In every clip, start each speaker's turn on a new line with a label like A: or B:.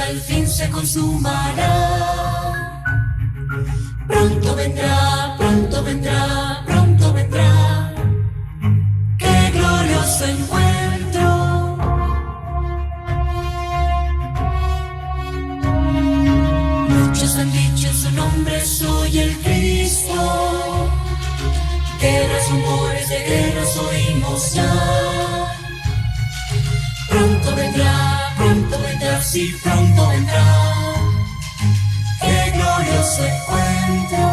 A: al fin se consumará. Pronto vendrá, pronto vendrá, pronto vendrá. ¡Qué glorioso encuentro! Muchos han dicho en su nombre, soy el Cristo. Guerras, rumores de guerras oímos ya. Pronto vendrá, sí, pronto vendrá. ¡Qué glorioso encuentro!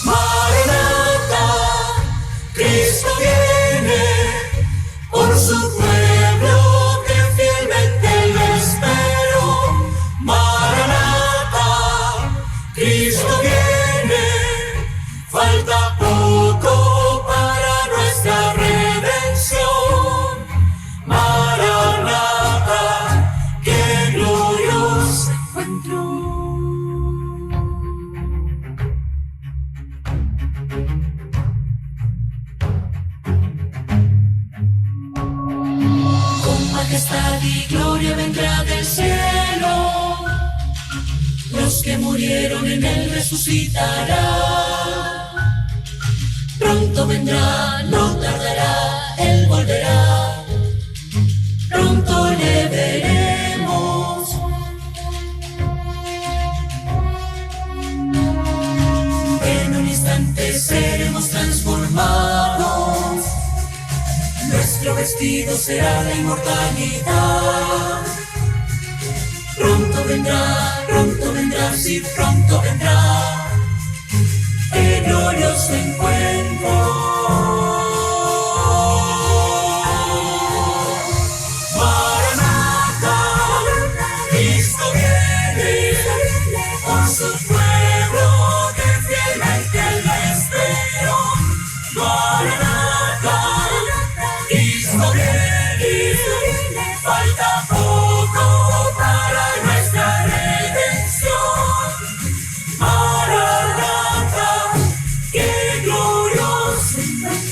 A: Maranata, Cristo viene por su pueblo que fielmente lo espero. Maranata, Cristo viene, falta poco para nuestra redención. Maranata, qué glorioso encuentro. Con majestad y gloria vendrá del cielo. Los que murieron en él resucitará. Pronto vendrá, no tardará, él volverá. Pronto le veremos. En un instante seremos transformados. Nuestro vestido será la inmortalidad. Pronto vendrá, sí, pronto vendrá. ¡Qué glorioso encuentro! Maranata, Cristo viene por su pueblo que fielmente lo espero. Maranata, Cristo viene, falta poco para nuestra redención. Maranata, qué glorioso encuentro.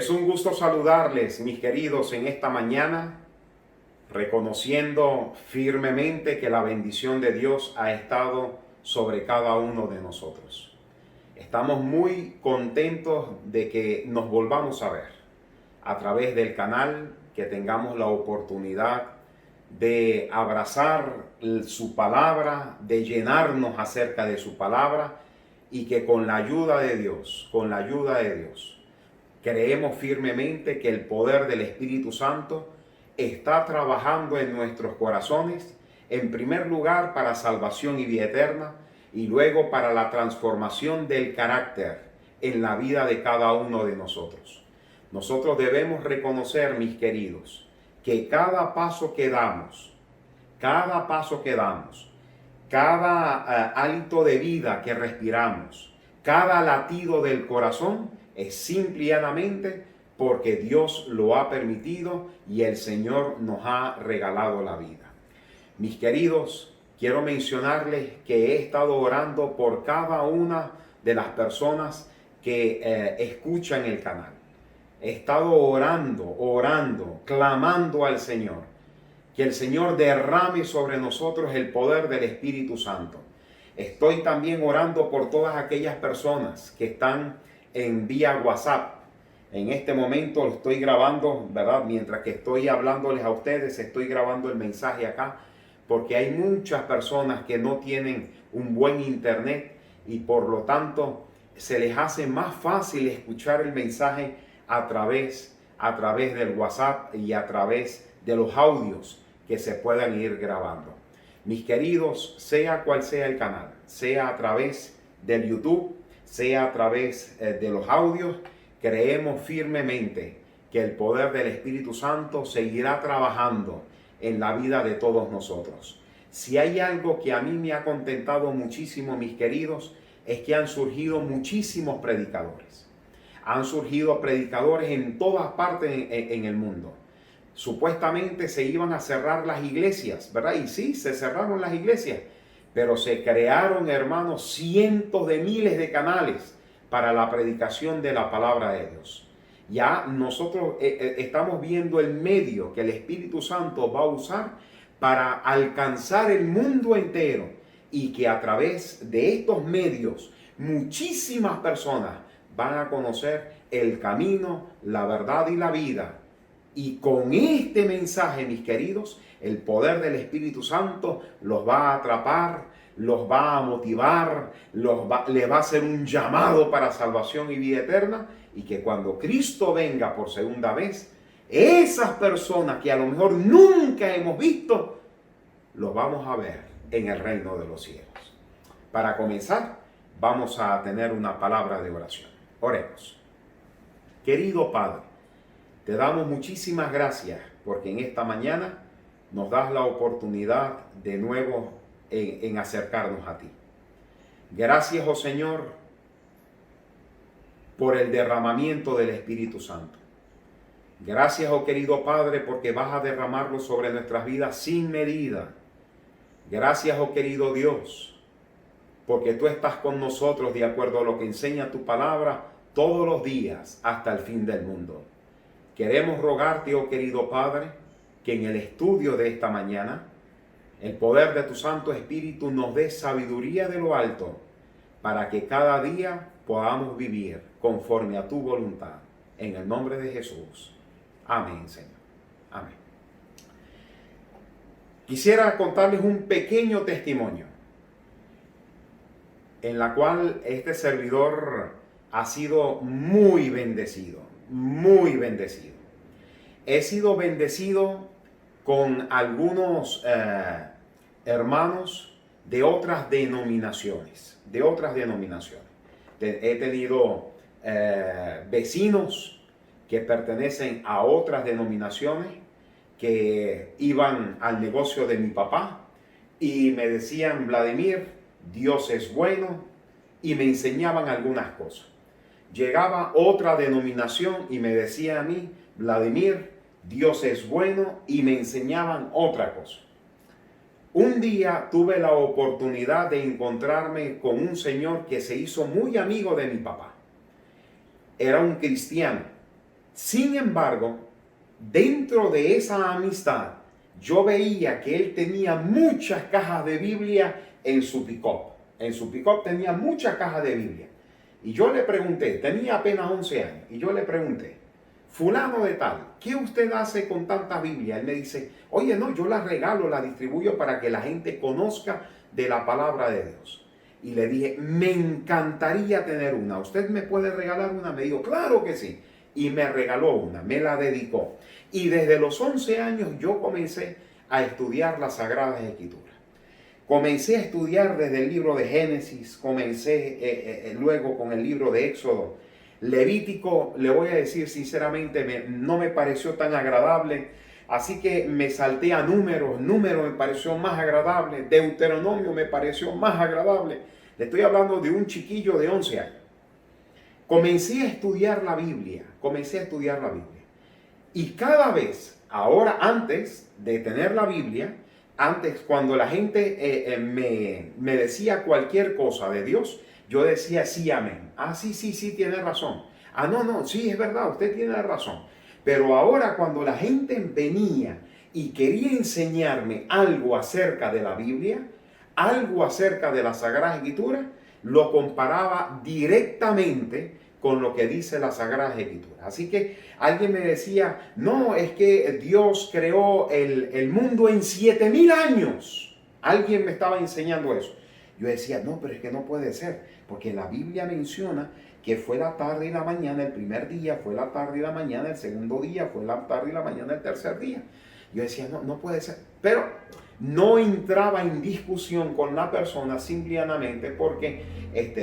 B: Es un gusto saludarles, mis queridos, en esta mañana, reconociendo firmemente que la bendición de Dios ha estado sobre cada uno de nosotros. Estamos muy contentos de que nos volvamos a ver a través del canal, que tengamos la oportunidad de abrazar su palabra, de llenarnos acerca de su palabra, y que con la ayuda de Dios, creemos firmemente que el poder del Espíritu Santo está trabajando en nuestros corazones, en primer lugar para salvación y vida eterna, y luego para la transformación del carácter en la vida de cada uno de nosotros. Nosotros debemos reconocer, mis queridos, que cada paso que damos, cada hálito de vida que respiramos, cada latido del corazón, es simple y llanamente porque Dios lo ha permitido y el Señor nos ha regalado la vida. Mis queridos, quiero mencionarles que he estado orando por cada una de las personas que escuchan el canal. He estado orando, clamando al Señor, que el Señor derrame sobre nosotros el poder del Espíritu Santo. Estoy también orando por todas aquellas personas que están en vía WhatsApp. En este momento lo estoy grabando, ¿verdad? Mientras que estoy hablándoles a ustedes, estoy grabando el mensaje acá, porque hay muchas personas que no tienen un buen internet y por lo tanto se les hace más fácil escuchar el mensaje a través del WhatsApp y a través de los audios que se puedan ir grabando. Mis queridos, sea cual sea el canal, sea a través del YouTube, sea a través de los audios, creemos firmemente que el poder del Espíritu Santo seguirá trabajando en la vida de todos nosotros. Si hay algo que a mí me ha contentado muchísimo, mis queridos, es que han surgido muchísimos predicadores. Han surgido predicadores en todas partes en el mundo. Supuestamente se iban a cerrar las iglesias, ¿verdad? Y sí, se cerraron las iglesias, pero se crearon, hermanos, cientos de miles de canales para la predicación de la palabra de Dios. Ya nosotros estamos viendo el medio que el Espíritu Santo va a usar para alcanzar el mundo entero, y que a través de estos medios muchísimas personas van a conocer el camino, la verdad y la vida. Y con este mensaje, mis queridos, el poder del Espíritu Santo los va a atrapar, los va a motivar, les va a hacer un llamado para salvación y vida eterna, y que cuando Cristo venga por segunda vez, esas personas que a lo mejor nunca hemos visto, los vamos a ver en el reino de los cielos. Para comenzar, vamos a tener una palabra de oración. Oremos. Querido Padre, te damos muchísimas gracias porque en esta mañana nos das la oportunidad de nuevo en acercarnos a ti. Gracias, oh Señor, por el derramamiento del Espíritu Santo. Gracias, oh querido Padre, porque vas a derramarlo sobre nuestras vidas sin medida. Gracias, oh querido Dios, porque tú estás con nosotros de acuerdo a lo que enseña tu palabra todos los días hasta el fin del mundo. Queremos rogarte, oh querido Padre, que en el estudio de esta mañana el poder de tu Santo Espíritu nos dé sabiduría de lo alto para que cada día podamos vivir conforme a tu voluntad. En el nombre de Jesús. Amén, Señor. Amén. Quisiera contarles un pequeño testimonio en la cual este servidor ha sido muy bendecido, muy bendecido. He sido bendecido con algunos hermanos de otras denominaciones, He tenido vecinos que pertenecen a otras denominaciones que iban al negocio de mi papá y me decían: Vladimir, Dios es bueno, y me enseñaban algunas cosas. Llegaba otra denominación y me decía a mí: Vladimir, Dios es bueno, y me enseñaban otra cosa. Un día tuve la oportunidad de encontrarme con un señor que se hizo muy amigo de mi papá. Era un cristiano Sin embargo, dentro de esa amistad, yo veía que él tenía muchas cajas de Biblia en su pick-up. En su pick-up tenía muchas cajas de Biblia. Y yo le pregunté, tenía apenas 11 años, y yo le pregunté, fulano de tal, ¿qué usted hace con tanta Biblia? Él me dice, oye, no, yo la regalo, la distribuyo para que la gente conozca de la palabra de Dios. Y le dije, me encantaría tener una. ¿Usted me puede regalar una? Me dijo, claro que sí. Y me regaló una, me la dedicó. Y desde los 11 años yo comencé a estudiar las Sagradas Escrituras. Comencé a estudiar desde el libro de Génesis, comencé luego con el libro de Éxodo. Levítico, le voy a decir sinceramente, no me pareció tan agradable, así que me salté a Números. Números me pareció más agradable, Deuteronomio me pareció más agradable. Le estoy hablando de un chiquillo de 11 años. Comencé a estudiar la Biblia, Y cada vez, ahora antes de tener la Biblia, antes cuando la gente me decía cualquier cosa de Dios, yo decía sí, amén. Ah, sí, tiene razón. Ah, no, sí, es verdad, usted tiene razón. Pero ahora cuando la gente venía y quería enseñarme algo acerca de la Biblia, algo acerca de la Sagrada Escritura, lo comparaba directamente con lo que dice la Sagrada Escritura. Así que alguien me decía, no, es que Dios creó el mundo en 7,000 años. Alguien me estaba enseñando eso. Yo decía, no, pero es que no puede ser, porque la Biblia menciona que fue la tarde y la mañana el primer día, fue la tarde y la mañana el segundo día, fue la tarde y la mañana el tercer día. Yo decía, no puede ser. Pero no entraba en discusión con la persona simplemente porque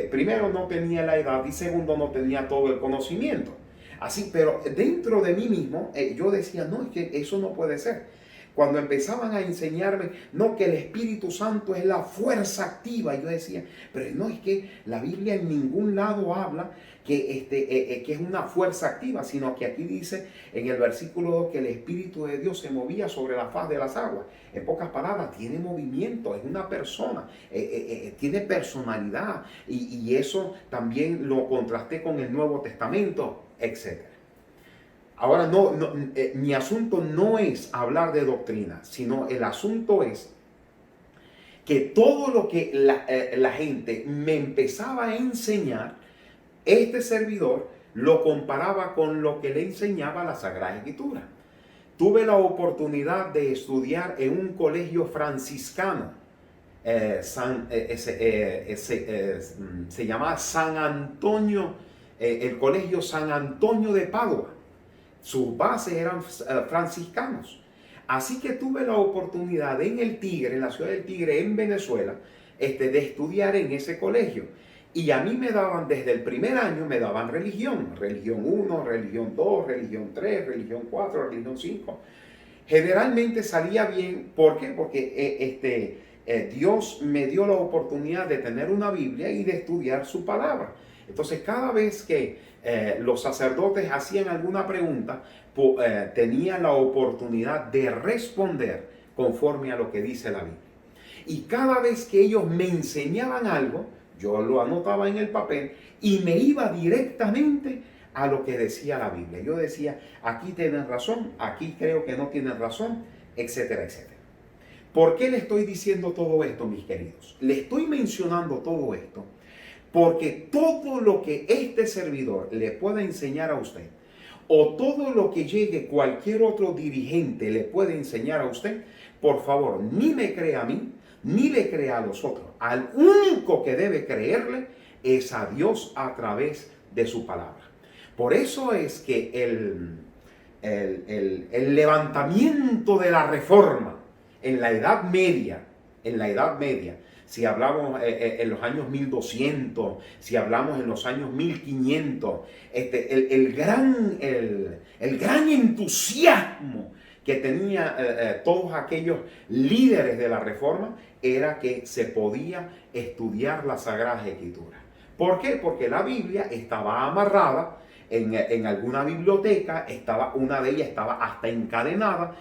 B: primero no tenía la edad y segundo no tenía todo el conocimiento. Así, pero dentro de mí mismo yo decía, no, es que eso no puede ser. Cuando empezaban a enseñarme, no, que el Espíritu Santo es la fuerza activa, yo decía, pero no, es que la Biblia en ningún lado habla que es una fuerza activa, sino que aquí dice en el versículo 2 que el Espíritu de Dios se movía sobre la faz de las aguas. En pocas palabras, tiene movimiento, es una persona, tiene personalidad, y eso también lo contrasté con el Nuevo Testamento, etc. Ahora, mi asunto no es hablar de doctrina, sino el asunto es que todo lo que la gente me empezaba a enseñar, este servidor lo comparaba con lo que le enseñaba la Sagrada Escritura. Tuve la oportunidad de estudiar en un colegio franciscano, se llama San Antonio, el colegio San Antonio de Padua. Sus bases eran franciscanos. Así que tuve la oportunidad en el Tigre, en la ciudad del Tigre, en Venezuela, de estudiar en ese colegio. Y a mí me daban, desde el primer año, me daban religión. Religión 1, religión 2, religión 3, religión 4, religión 5. Generalmente salía bien. ¿Por qué? Porque Dios me dio la oportunidad de tener una Biblia y de estudiar su palabra. Entonces, cada vez que los sacerdotes hacían alguna pregunta, tenían la oportunidad de responder conforme a lo que dice la Biblia. Y cada vez que ellos me enseñaban algo, yo lo anotaba en el papel y me iba directamente a lo que decía la Biblia. Yo decía, aquí tienen razón, aquí creo que no tienen razón, etcétera, etcétera. ¿Por qué le estoy diciendo todo esto, mis queridos? Le estoy mencionando todo esto porque todo lo que este servidor le pueda enseñar a usted, o todo lo que llegue cualquier otro dirigente le puede enseñar a usted, por favor, ni me crea a mí, ni le crea a los otros. Al único que debe creerle es a Dios a través de su palabra. Por eso es que el levantamiento de la reforma en la Edad Media, si hablamos en los años 1200, si hablamos en los años 1500, el gran entusiasmo que tenía todos aquellos líderes de la Reforma era que se podía estudiar las Sagradas Escrituras. ¿Por qué? Porque la Biblia estaba amarrada en alguna biblioteca, una de ellas estaba hasta encadenada.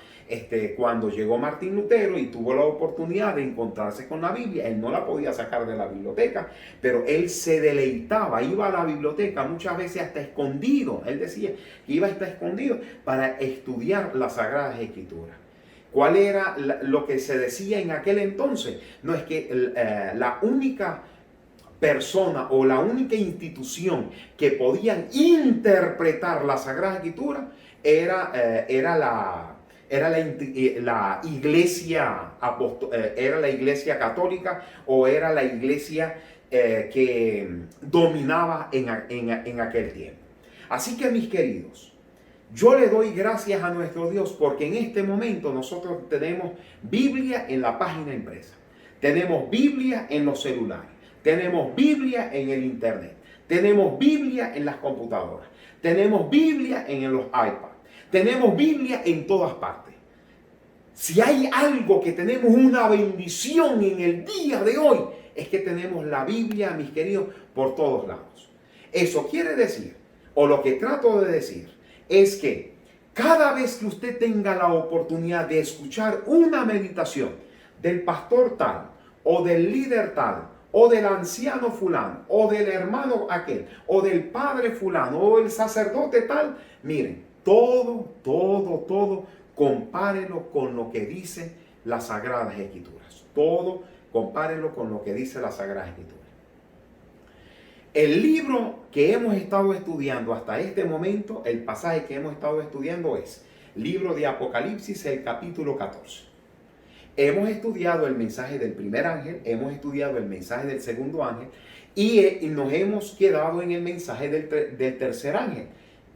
B: Cuando llegó Martín Lutero y tuvo la oportunidad de encontrarse con la Biblia, él no la podía sacar de la biblioteca, pero él se deleitaba, iba a la biblioteca muchas veces hasta escondido. Él decía que iba hasta escondido para estudiar las Sagradas Escrituras. ¿Cuál era lo que se decía en aquel entonces? No, es que la única persona o la única institución que podían interpretar la Sagrada Escritura era la iglesia era la iglesia católica, o era la iglesia que dominaba en aquel tiempo. Así que, mis queridos, yo le doy gracias a nuestro Dios porque en este momento nosotros tenemos Biblia en la página impresa, tenemos Biblia en los celulares, tenemos Biblia en el internet, tenemos Biblia en las computadoras, tenemos Biblia en los iPads, tenemos Biblia en todas partes. Si hay algo que tenemos una bendición en el día de hoy, es que tenemos la Biblia, mis queridos, por todos lados. Eso quiere decir, o lo que trato de decir, es que cada vez que usted tenga la oportunidad de escuchar una meditación del pastor tal, o del líder tal, o del anciano fulano, o del hermano aquel, o del padre fulano, o el sacerdote tal, miren, todo, compárelo con lo que dice las Sagradas Escrituras. Todo, compárelo con lo que dice las Sagradas Escrituras. El libro que hemos estado estudiando hasta este momento, el pasaje que hemos estado estudiando es libro de Apocalipsis, el capítulo 14. Hemos estudiado el mensaje del primer ángel, hemos estudiado el mensaje del segundo ángel y nos hemos quedado en el mensaje del tercer ángel,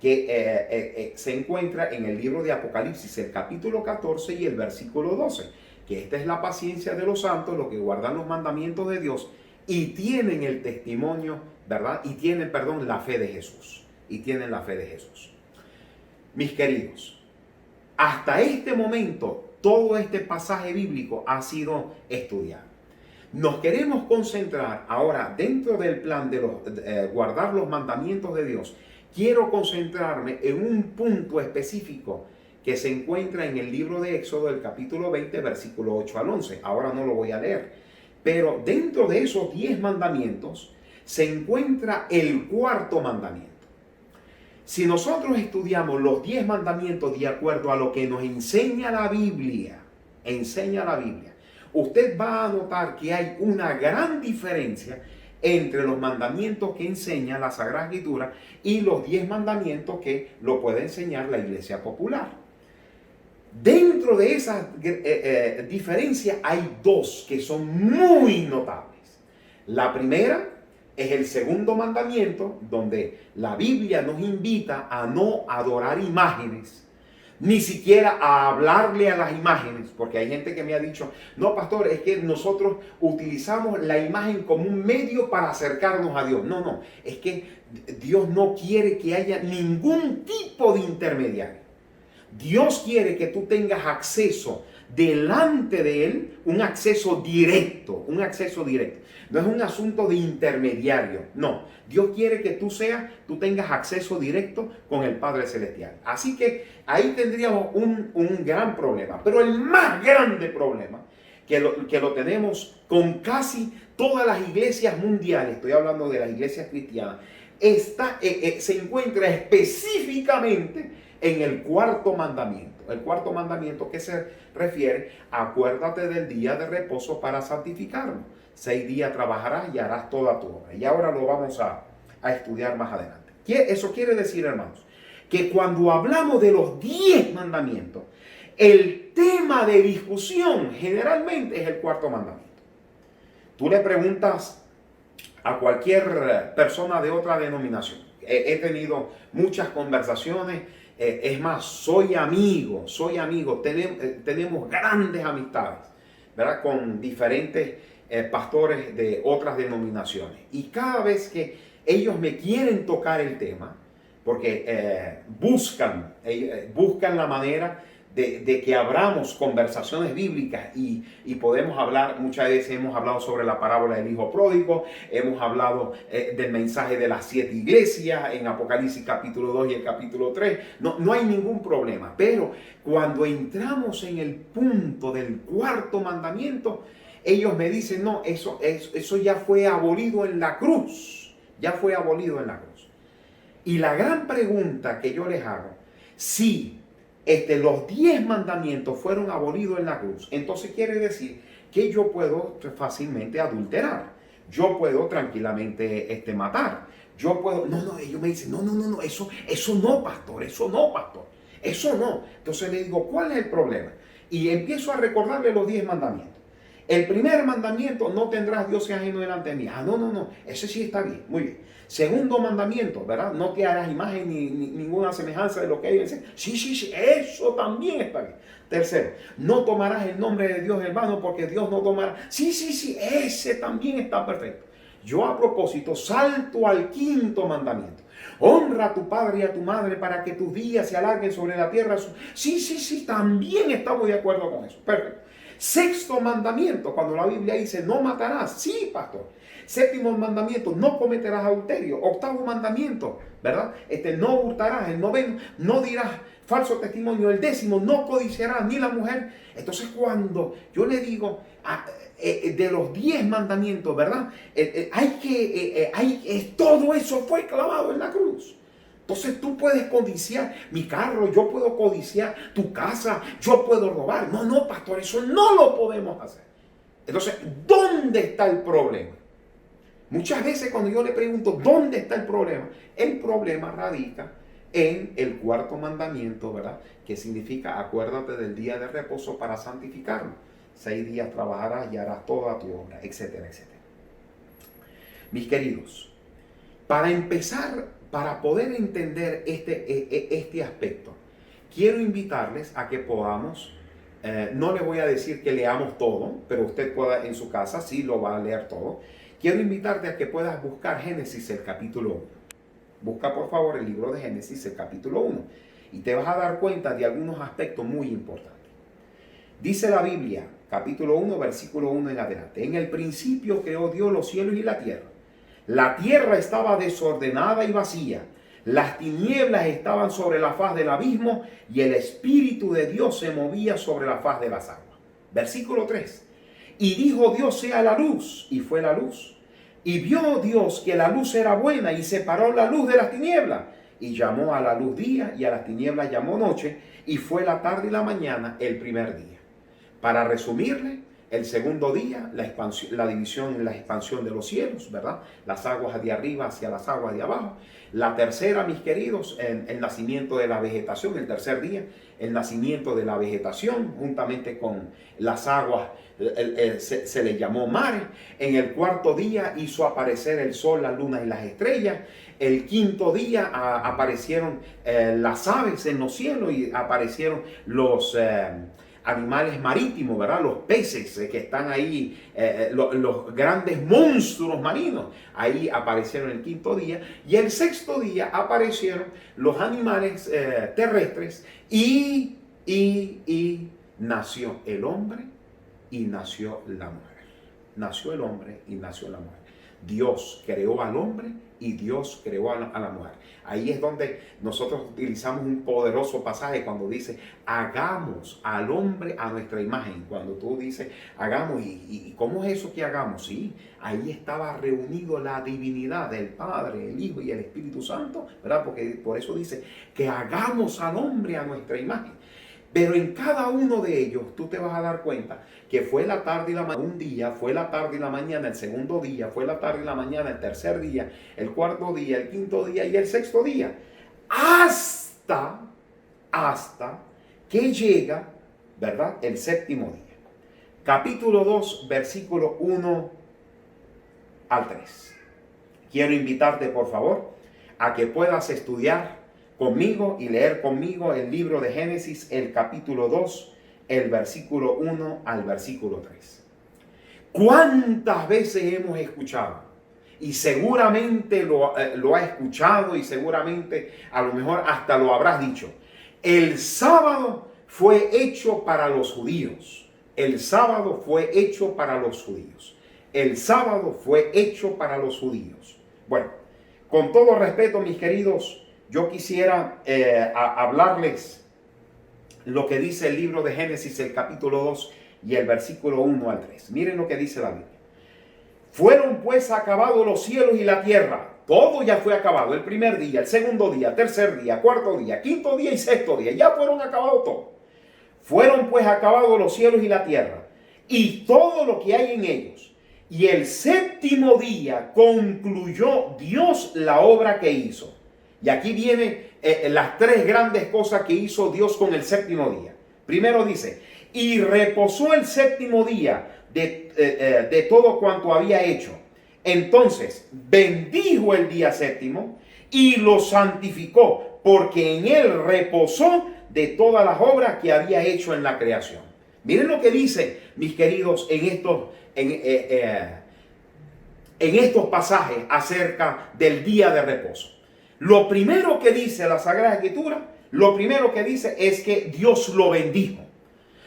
B: que se encuentra en el libro de Apocalipsis, el capítulo 14 y el versículo 12, que esta es la paciencia de los santos, los que guardan los mandamientos de Dios y tienen el testimonio, ¿verdad? Y tienen, perdón, la fe de Jesús. Y tienen la fe de Jesús. Mis queridos, hasta este momento, todo este pasaje bíblico ha sido estudiado. Nos queremos concentrar ahora dentro del plan de guardar los mandamientos de Dios. Quiero concentrarme en un punto específico que se encuentra en el libro de Éxodo, el capítulo 20, versículo 8 al 11. Ahora no lo voy a leer. Pero dentro de esos 10 mandamientos se encuentra el cuarto mandamiento. Si nosotros estudiamos los 10 mandamientos de acuerdo a lo que nos enseña la Biblia, usted va a notar que hay una gran diferencia entre los mandamientos que enseña la Sagrada Escritura y los 10 mandamientos que lo puede enseñar la Iglesia Popular. Dentro de esas diferencias hay dos que son muy notables. La primera es el segundo mandamiento, donde la Biblia nos invita a no adorar imágenes, ni siquiera a hablarle a las imágenes, porque hay gente que me ha dicho, no, pastor, es que nosotros utilizamos la imagen como un medio para acercarnos a Dios. No, es que Dios no quiere que haya ningún tipo de intermediario. Dios quiere que tú tengas acceso delante de Él, un acceso directo. No es un asunto de intermediario, no. Dios quiere que tú tengas acceso directo con el Padre Celestial. Así que ahí tendríamos un gran problema. Pero el más grande problema, que lo tenemos con casi todas las iglesias mundiales, estoy hablando de las iglesias cristianas, se encuentra específicamente en el cuarto mandamiento. El cuarto mandamiento que se refiere, acuérdate del día de reposo para santificarlo. 6 días trabajarás y harás toda tu obra. Y ahora lo vamos a estudiar más adelante. Eso quiere decir, hermanos, que cuando hablamos de los 10 mandamientos, el tema de discusión generalmente es el cuarto mandamiento. Tú le preguntas a cualquier persona de otra denominación. He tenido muchas conversaciones. Es más, soy amigo, tenemos grandes amistades, ¿verdad? Con diferentes pastores de otras denominaciones. Y cada vez que ellos me quieren tocar el tema, porque buscan la manera de que abramos conversaciones bíblicas y podemos hablar. Muchas veces hemos hablado sobre la parábola del hijo pródigo, hemos hablado del mensaje de las 7 iglesias en Apocalipsis capítulo 2 y el capítulo 3. No hay ningún problema, pero cuando entramos en el punto del cuarto mandamiento, ellos me dicen, no, eso ya fue abolido en la cruz, ya fue abolido en la cruz. Y la gran pregunta que yo les hago, si los 10 mandamientos fueron abolidos en la cruz, entonces quiere decir que yo puedo fácilmente adulterar, yo puedo tranquilamente matar, yo puedo, ellos me dicen, no, eso no, pastor, eso no. Entonces le digo, ¿cuál es el problema? Y empiezo a recordarle los 10 mandamientos. El primer mandamiento, no tendrás dioses ajeno delante de mí. No, ese sí está bien, muy bien. Segundo mandamiento, ¿verdad? No te harás imagen ni ninguna semejanza de lo que ellos dicen. Sí, eso también está bien. Tercero, no tomarás el nombre de Dios en vano, porque Dios no tomará. Sí, ese también está perfecto. Yo a propósito salto al quinto mandamiento. Honra a tu padre y a tu madre para que tus días se alarguen sobre la tierra. Sí, también estamos de acuerdo con eso. Perfecto. Sexto mandamiento, cuando la Biblia dice no matarás. Sí, pastor. Séptimo mandamiento, no cometerás adulterio. Octavo mandamiento, ¿verdad? No hurtarás. El noveno, no dirás falso testimonio. El décimo, no codiciarás ni la mujer. Entonces cuando yo le digo de los 10 mandamientos, ¿verdad? Todo eso fue clavado en la cruz. Entonces tú puedes codiciar mi carro, yo puedo codiciar tu casa, yo puedo robar. No, pastor, eso no lo podemos hacer. Entonces, ¿dónde está el problema? Muchas veces cuando yo le pregunto, ¿dónde está el problema radica en el cuarto mandamiento, ¿verdad? Que significa, acuérdate del día de reposo para santificarlo. 6 días trabajarás y harás toda tu obra, etcétera, etcétera. Mis queridos, para empezar, para poder entender este aspecto, quiero invitarles a que podamos, no les voy a decir que leamos todo, pero usted pueda en su casa, sí lo va a leer todo. Quiero invitarte a que puedas buscar Génesis el capítulo 1. Busca por favor el libro de Génesis el capítulo 1 y te vas a dar cuenta de algunos aspectos muy importantes. Dice la Biblia, capítulo 1, versículo 1 en adelante. En el principio creó Dios los cielos y la tierra. La tierra estaba desordenada y vacía. Las tinieblas estaban sobre la faz del abismo y el Espíritu de Dios se movía sobre la faz de las aguas. Versículo 3. Y dijo Dios, sea la luz, y fue la luz. Y vio Dios que la luz era buena y separó la luz de las tinieblas. Y llamó a la luz día y a las tinieblas llamó noche. Y fue la tarde y la mañana el primer día. Para resumirle, el segundo día, la división, la expansión de los cielos, ¿verdad? Las aguas de arriba hacia las aguas de abajo. La tercera, mis queridos, el nacimiento de la vegetación. El tercer día, el nacimiento de la vegetación, juntamente con las aguas, se le llamó mares. En el cuarto día hizo aparecer el sol, la luna y las estrellas. El quinto día aparecieron las aves en los cielos y aparecieron los animales marítimos, ¿verdad? Los peces que están ahí, los grandes monstruos marinos, ahí aparecieron el quinto día. Y el sexto día aparecieron los animales terrestres y nació el hombre y nació la mujer. Nació el hombre y nació la mujer. Dios creó al hombre y Dios creó a la mujer. Ahí es donde nosotros utilizamos un poderoso pasaje cuando dice, hagamos al hombre a nuestra imagen. Cuando tú dices, hagamos, ¿y cómo es eso que hagamos? Sí, ahí estaba reunido la divinidad del Padre, el Hijo y el Espíritu Santo, ¿verdad? Porque por eso dice que hagamos al hombre a nuestra imagen. Pero en cada uno de ellos tú te vas a dar cuenta que fue la tarde y la mañana, un día, fue la tarde y la mañana, el segundo día, fue la tarde y la mañana, el tercer día, el cuarto día, el quinto día y el sexto día. Hasta que llega, ¿verdad? El séptimo día. Capítulo 2, versículo 1 al 3. Quiero invitarte, por favor, a que puedas estudiar conmigo y leer conmigo el libro de Génesis, el capítulo 2, el versículo 1 al versículo 3. ¿Cuántas veces hemos escuchado? Y seguramente lo ha escuchado y seguramente a lo mejor hasta lo habrás dicho. El sábado fue hecho para los judíos. El sábado fue hecho para los judíos. El sábado fue hecho para los judíos. Bueno, con todo respeto, mis queridos, yo quisiera hablarles lo que dice el libro de Génesis, el capítulo 2 y el versículo 1 al 3. Miren lo que dice la Biblia. Fueron pues acabados los cielos y la tierra. Todo ya fue acabado. El primer día, el segundo día, tercer día, cuarto día, quinto día y sexto día. Ya fueron acabados todos. Fueron pues acabados los cielos y la tierra y todo lo que hay en ellos. Y el séptimo día concluyó Dios la obra que hizo. Y aquí vienen las tres grandes cosas que hizo Dios con el séptimo día. Primero dice, y reposó el séptimo día de todo cuanto había hecho. Entonces bendijo el día séptimo y lo santificó, porque en él reposó de todas las obras que había hecho en la creación. Miren lo que dice, mis queridos, en estos pasajes acerca del día de reposo. Lo primero que dice la Sagrada Escritura, lo primero que dice es que Dios lo bendijo.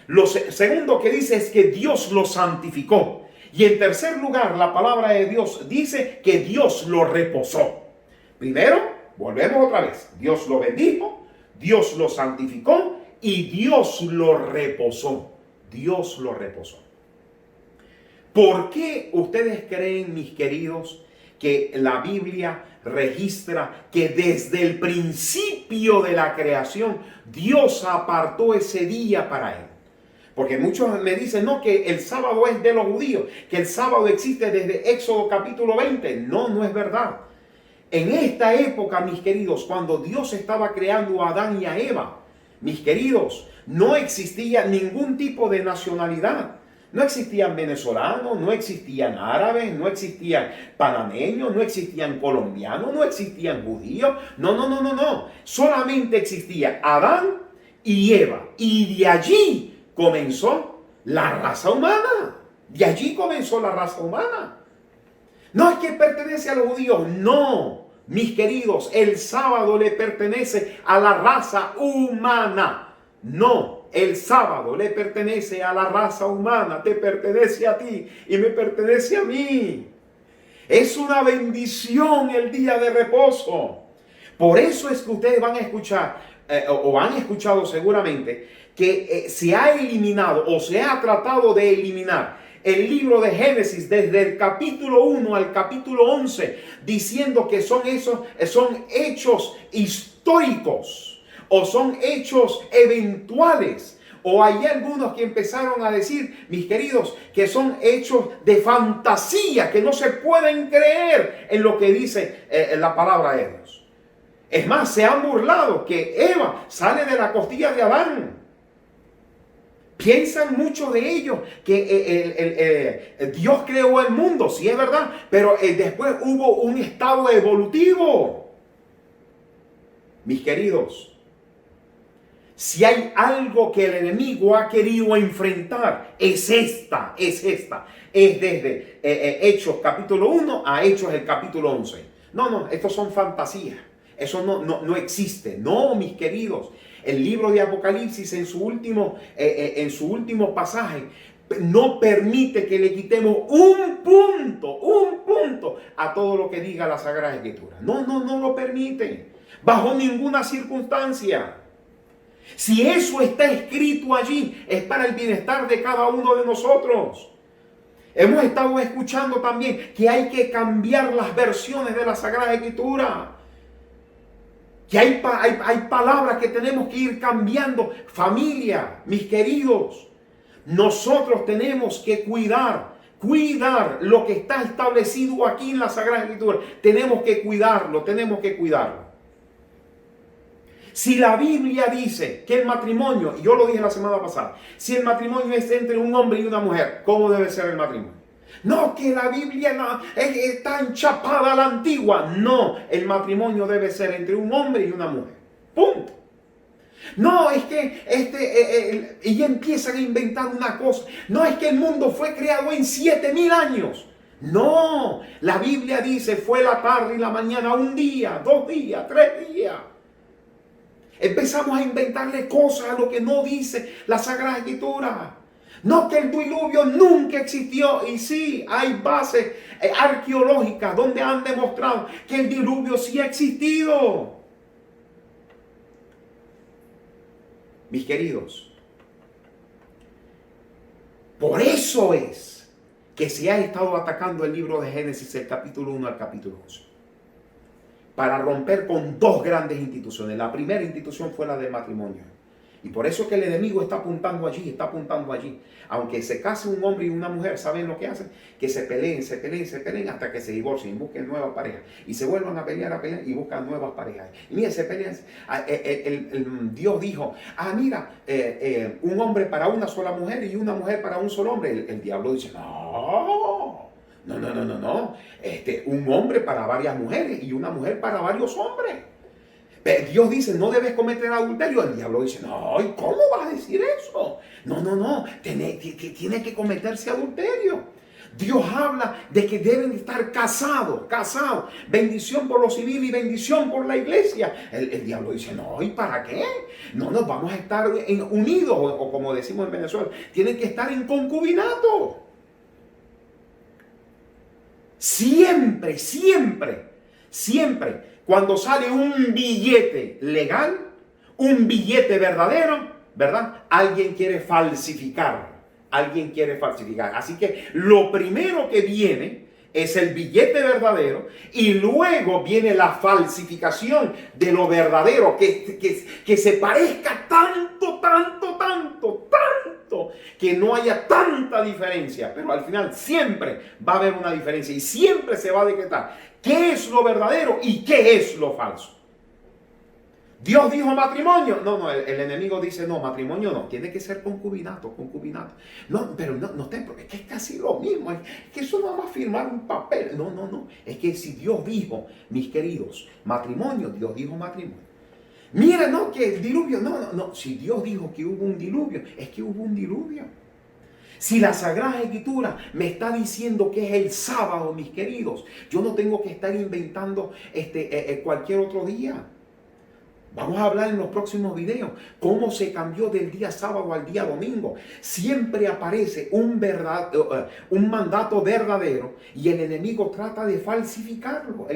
B: Lo segundo que dice es que Dios lo santificó. Y en tercer lugar, la palabra de Dios dice que Dios lo reposó. Primero, volvemos otra vez. Dios lo bendijo, Dios lo santificó y Dios lo reposó. Dios lo reposó. ¿Por qué ustedes creen, mis queridos, que la Biblia registra que desde el principio de la creación Dios apartó ese día para él? Porque muchos me dicen, no, que el sábado es de los judíos, que el sábado existe desde Éxodo capítulo 20. No, no es verdad. En esta época, mis queridos, cuando Dios estaba creando a Adán y a Eva, mis queridos, no existía ningún tipo de nacionalidad. No existían venezolanos, no existían árabes, no existían panameños, no existían colombianos, no existían judíos. No. Solamente existía Adán y Eva. Y de allí comenzó la raza humana. De allí comenzó la raza humana. No es que pertenece a los judíos, no, mis queridos, el sábado le pertenece a la raza humana. No, el sábado le pertenece a la raza humana, te pertenece a ti y me pertenece a mí. Es una bendición el día de reposo. Por eso es que ustedes van a escuchar, o han escuchado seguramente, que se ha eliminado o se ha tratado de eliminar el libro de Génesis desde el capítulo 1 al capítulo 11, diciendo que son hechos históricos o son hechos eventuales. O hay algunos que empezaron a decir, mis queridos, que son hechos de fantasía, que no se pueden creer en lo que dice la palabra de Dios. Es más, se han burlado que Eva sale de la costilla de Adán. Piensan muchos de ellos que Dios creó el mundo, sí es verdad, pero después hubo un estado evolutivo. Mis queridos, si hay algo que el enemigo ha querido enfrentar, es esta. Es desde Hechos capítulo 1 a Hechos el capítulo 11. No, estos son fantasías. Eso no existe. No, mis queridos. El libro de Apocalipsis en su último pasaje no permite que le quitemos un punto a todo lo que diga la Sagrada Escritura. No lo permite. Bajo ninguna circunstancia. Si eso está escrito allí, es para el bienestar de cada uno de nosotros. Hemos estado escuchando también que hay que cambiar las versiones de la Sagrada Escritura. Que hay palabras que tenemos que ir cambiando. Familia, mis queridos, nosotros tenemos que cuidar lo que está establecido aquí en la Sagrada Escritura. Tenemos que cuidarlo. Si la Biblia dice que el matrimonio, y yo lo dije la semana pasada, si el matrimonio es entre un hombre y una mujer, ¿cómo debe ser el matrimonio? No, que la Biblia está enchapada a la antigua. No, el matrimonio debe ser entre un hombre y una mujer. Punto. No, es que y empiezan a inventar una cosa. No, es que el mundo fue creado en 7,000 años. No, la Biblia dice fue la tarde y la mañana, un día, 2 días, 3 días. Empezamos a inventarle cosas a lo que no dice la Sagrada Escritura. No, que el diluvio nunca existió. Y sí, hay bases arqueológicas donde han demostrado que el diluvio sí ha existido. Mis queridos, por eso es que se ha estado atacando el libro de Génesis, el capítulo 1 al capítulo 11. Para romper con dos grandes instituciones. La primera institución fue la del matrimonio. Y por eso que el enemigo está apuntando allí, está apuntando allí. Aunque se case un hombre y una mujer, ¿saben lo que hacen? Que se peleen hasta que se divorcien y busquen nuevas parejas. Y se vuelvan a pelear y buscan nuevas parejas. Y mira, se pelean. Dios dijo, mira, un hombre para una sola mujer y una mujer para un solo hombre. El diablo dice, no. Un hombre para varias mujeres y una mujer para varios hombres. Dios dice, no debes cometer adulterio. El diablo dice, no, ¿y cómo vas a decir eso? No, tiene que cometerse adulterio. Dios habla de que deben estar casados. Bendición por lo civil y bendición por la iglesia. El diablo dice, no, ¿y para qué? No nos vamos a estar unidos, o como decimos en Venezuela, tienen que estar en concubinato. Siempre, cuando sale un billete legal, un billete verdadero, ¿verdad? Alguien quiere falsificar. Así que lo primero que viene es el billete verdadero y luego viene la falsificación de lo verdadero, que se parezca tanto, que no haya tanta diferencia, pero al final siempre va a haber una diferencia y siempre se va a decretar qué es lo verdadero y qué es lo falso. Dios dijo matrimonio. No, el enemigo dice no, matrimonio no, tiene que ser concubinato. No, pero no, es que es casi lo mismo, es que eso no va a firmar un papel. No, es que si Dios dijo, mis queridos, matrimonio, Dios dijo matrimonio. Mira, no, que el diluvio, no, si Dios dijo que hubo un diluvio, es que hubo un diluvio. Si la Sagrada Escritura me está diciendo que es el sábado, mis queridos, yo no tengo que estar inventando cualquier otro día. Vamos a hablar en los próximos videos cómo se cambió del día sábado al día domingo. Siempre aparece un mandato verdadero y el enemigo trata de falsificarlo.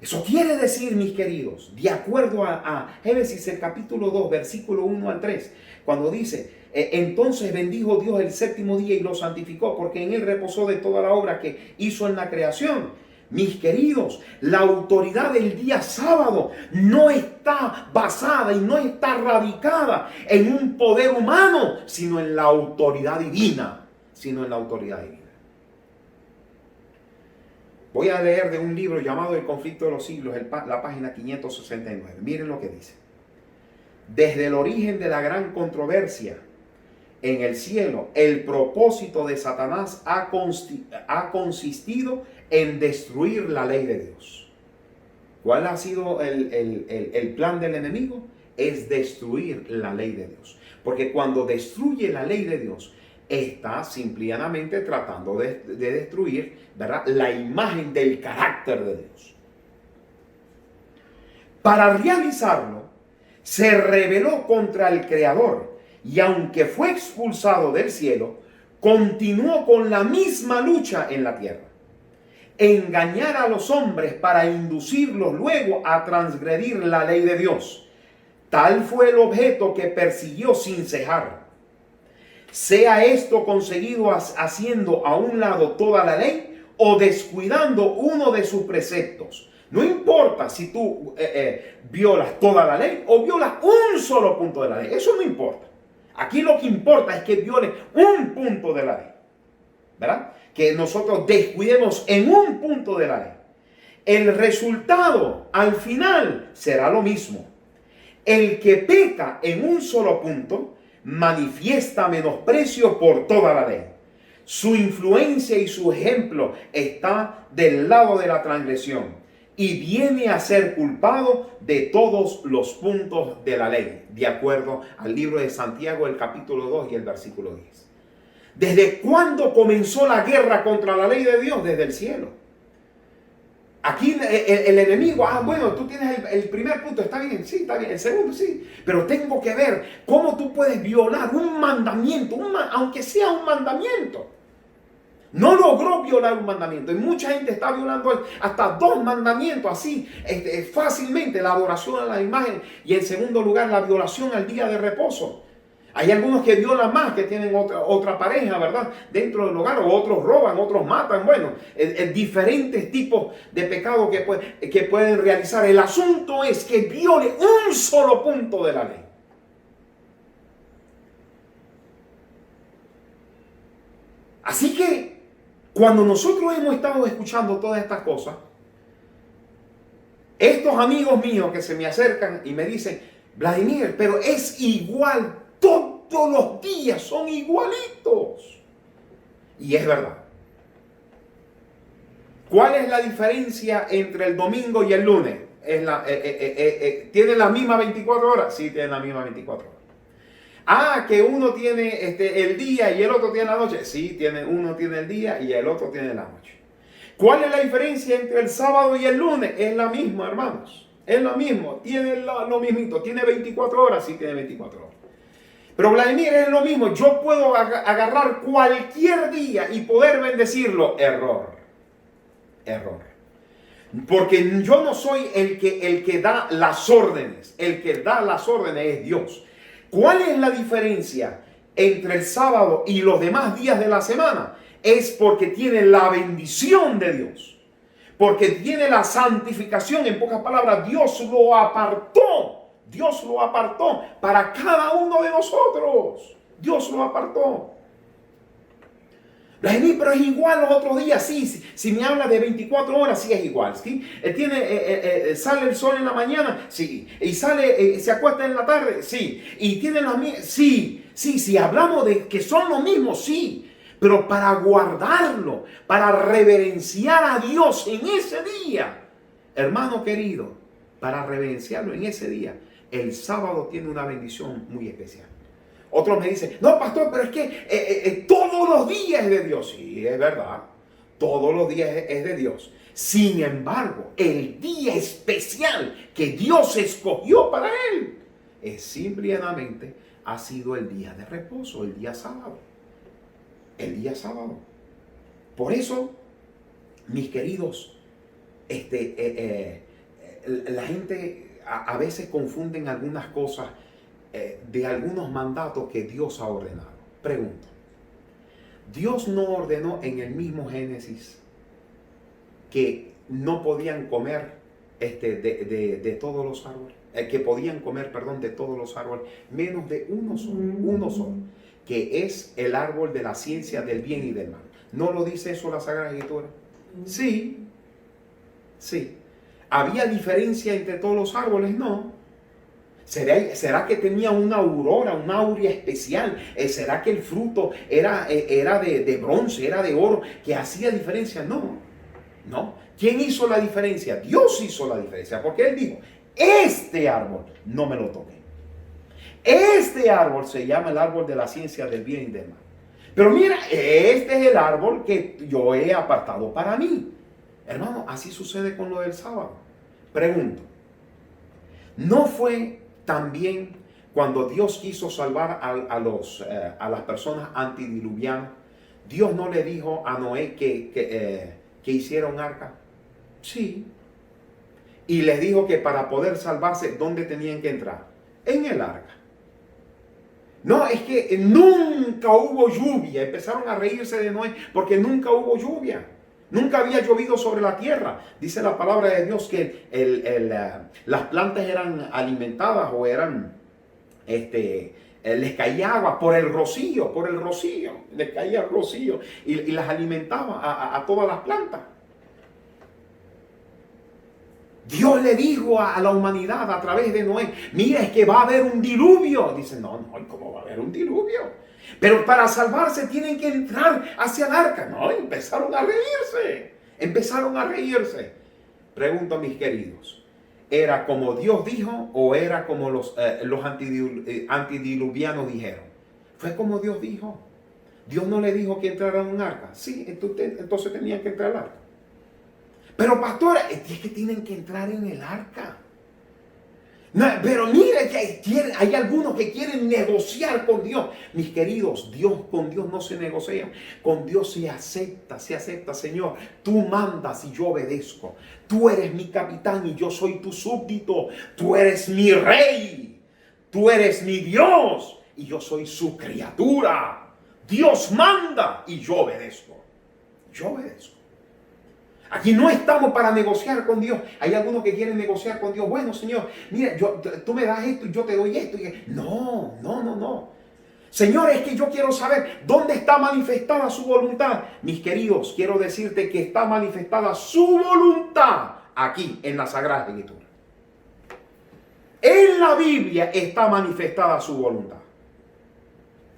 B: Eso quiere decir, mis queridos, de acuerdo a Génesis, el capítulo 2, versículo 1 al 3, cuando dice, entonces bendijo Dios el séptimo día y lo santificó, porque en él reposó de toda la obra que hizo en la creación. Mis queridos, la autoridad del día sábado no está basada y no está radicada en un poder humano, sino en la autoridad divina. Voy a leer de un libro llamado El conflicto de los siglos, la página 569. Miren lo que dice. Desde el origen de la gran controversia en el cielo, el propósito de Satanás ha consistido en destruir la ley de Dios. ¿Cuál ha sido el plan del enemigo? Es destruir la ley de Dios. Porque cuando destruye la ley de Dios, está simplemente tratando de destruir, ¿verdad?, la imagen del carácter de Dios. Para realizarlo, se rebeló contra el Creador y aunque fue expulsado del cielo, continuó con la misma lucha en la tierra. Engañar a los hombres para inducirlos luego a transgredir la ley de Dios. Tal fue el objeto que persiguió sin cejar. Sea esto conseguido haciendo a un lado toda la ley o descuidando uno de sus preceptos. No importa si tú violas toda la ley o violas un solo punto de la ley. Eso no importa. Aquí lo que importa es que violes un punto de la ley, ¿verdad? Que nosotros descuidemos en un punto de la ley. El resultado al final será lo mismo. El que peca en un solo punto manifiesta menosprecio por toda la ley. Su influencia y su ejemplo está del lado de la transgresión y viene a ser culpado de todos los puntos de la ley, de acuerdo al libro de Santiago, el capítulo 2 y el versículo 10. ¿Desde cuándo comenzó la guerra contra la ley de Dios? Desde el cielo. Aquí el enemigo, bueno, tú tienes el primer punto, está bien, sí, está bien, el segundo, sí, pero tengo que ver cómo tú puedes violar un mandamiento, aunque sea un mandamiento. No logró violar un mandamiento y mucha gente está violando hasta 2 mandamientos así fácilmente: la adoración a la imagen y, en segundo lugar, la violación al día de reposo. Hay algunos que violan más, que tienen otra pareja, ¿verdad?, dentro del hogar, o otros roban, otros matan. Bueno, diferentes tipos de pecados que pueden realizar. El asunto es que viole un solo punto de la ley. Así que cuando nosotros hemos estado escuchando todas estas cosas, estos amigos míos que se me acercan y me dicen: Vladimir, pero es igual, todos los días son igualitos. Y es verdad. ¿Cuál es la diferencia entre el domingo y el lunes? ¿Tienen las mismas 24 horas? Sí, tienen las mismas 24 horas. Que uno tiene el día y el otro tiene la noche. Sí, uno tiene el día y el otro tiene la noche. ¿Cuál es la diferencia entre el sábado y el lunes? Es la misma, hermanos. Es lo mismo. Tiene lo mismito. ¿Tiene 24 horas? Sí, tiene 24 horas. Pero Vladimir, es lo mismo. Yo puedo agarrar cualquier día y poder bendecirlo. Error. Porque yo no soy el que da las órdenes. El que da las órdenes es Dios. ¿Cuál es la diferencia entre el sábado y los demás días de la semana? Es porque tiene la bendición de Dios. Porque tiene la santificación. En pocas palabras, Dios lo apartó. Dios lo apartó para cada uno de nosotros. Dios lo apartó. Pero es igual los otros días. Sí, si me habla de 24 horas, sí es igual. ¿Sí? Sale el sol en la mañana, sí. Y se acuesta en la tarde, sí. Y tienen las mismas, sí. Si hablamos de que son lo mismo, sí. Pero para guardarlo, para reverenciar a Dios en ese día, hermano querido, para reverenciarlo en ese día, el sábado tiene una bendición muy especial. Otros me dicen: no, pastor, pero es que todos los días es de Dios. Sí, es verdad. Todos los días es de Dios. Sin embargo, el día especial que Dios escogió para él es simplemente ha sido el día de reposo, el día sábado. El día sábado. Por eso, mis queridos, la gente a veces confunden algunas cosas de algunos mandatos que Dios ha ordenado. Pregunto: ¿Dios no ordenó en el mismo Génesis que no podían comer de todos los árboles? Que podían comer, de todos los árboles, menos de uno solo, que es el árbol de la ciencia del bien y del mal. ¿No lo dice eso la Sagrada Escritura? Sí. ¿Había diferencia entre todos los árboles? No. ¿Será que tenía una aurora, una aurea especial? ¿Será que el fruto era de bronce, era de oro, que hacía diferencia? No. ¿Quién hizo la diferencia? Dios hizo la diferencia, porque Él dijo: este árbol no me lo toquen. Este árbol se llama el árbol de la ciencia del bien y del mal. Pero mira, este es el árbol que yo he apartado para mí. Hermano, así sucede con lo del sábado. Pregunto: ¿no fue también cuando Dios quiso salvar a las personas antidiluvianas? ¿Dios no le dijo a Noé que hiciera un arca? Sí. Y les dijo que para poder salvarse, ¿dónde tenían que entrar? En el arca. No, es que nunca hubo lluvia. Empezaron a reírse de Noé porque nunca hubo lluvia. Nunca había llovido sobre la tierra. Dice la palabra de Dios que las plantas eran alimentadas o les caía agua por el rocío. Les caía el rocío y las alimentaba a todas las plantas. Dios le dijo a la humanidad a través de Noé: mira, es que va a haber un diluvio. Dice: no, ¿cómo va a haber un diluvio? Pero para salvarse tienen que entrar hacia el arca. No, empezaron a reírse. Pregunto, mis queridos: ¿era como Dios dijo o era como los antidiluvianos dijeron? Fue como Dios dijo. Dios no le dijo que entrara en un arca. Sí, entonces tenían que entrar al arca. Pero pastor, es que tienen que entrar en el arca. No, pero mire que hay algunos que quieren negociar con Dios. Mis queridos, con Dios no se negocia. Con Dios se acepta, Señor. Tú mandas y yo obedezco. Tú eres mi capitán y yo soy tu súbdito. Tú eres mi rey. Tú eres mi Dios y yo soy su criatura. Dios manda y yo obedezco. Yo obedezco. Aquí no estamos para negociar con Dios. Hay algunos que quieren negociar con Dios. Bueno, Señor, mira, tú me das esto y yo te doy esto. No. Señor, es que yo quiero saber dónde está manifestada su voluntad. Mis queridos, quiero decirte que está manifestada su voluntad aquí en la Sagrada Escritura. En la Biblia está manifestada su voluntad.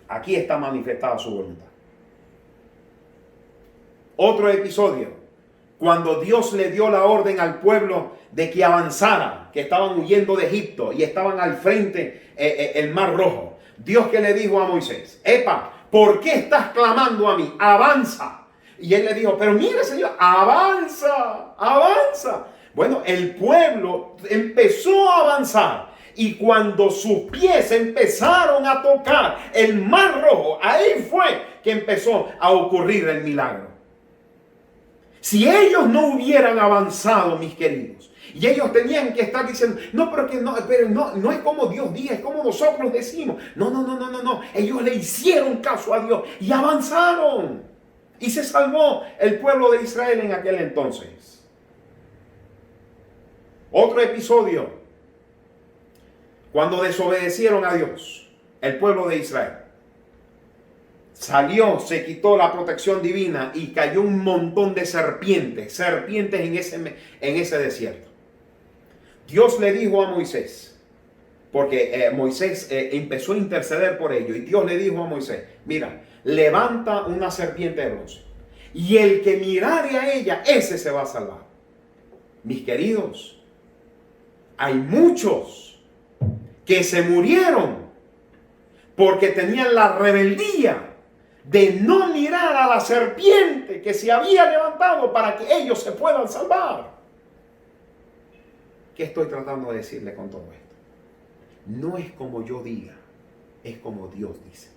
B: Aquí está manifestada su voluntad. Otro episodio. Cuando Dios le dio la orden al pueblo de que avanzara, que estaban huyendo de Egipto y estaban al frente el Mar Rojo. Dios que le dijo a Moisés, ¿por qué estás clamando a mí? Avanza. Y él le dijo, pero mire, Señor, avanza. Bueno, el pueblo empezó a avanzar. Y cuando sus pies empezaron a tocar el Mar Rojo, ahí fue que empezó a ocurrir el milagro. Si ellos no hubieran avanzado, mis queridos, y ellos tenían que estar diciendo, no es como Dios dice, es como nosotros decimos. No. Ellos le hicieron caso a Dios y avanzaron. Y se salvó el pueblo de Israel en aquel entonces. Otro episodio, cuando desobedecieron a Dios, el pueblo de Israel. Salió, se quitó la protección divina y cayó un montón de serpientes en ese desierto. Dios le dijo a Moisés, porque Moisés empezó a interceder por ello, y Dios le dijo a Moisés, mira, levanta una serpiente de bronce, y el que mirare a ella, ese se va a salvar. Mis queridos, hay muchos que se murieron porque tenían la rebeldía de no mirar a la serpiente que se había levantado para que ellos se puedan salvar. ¿Qué estoy tratando de decirle con todo esto? No es como yo diga, es como Dios dice.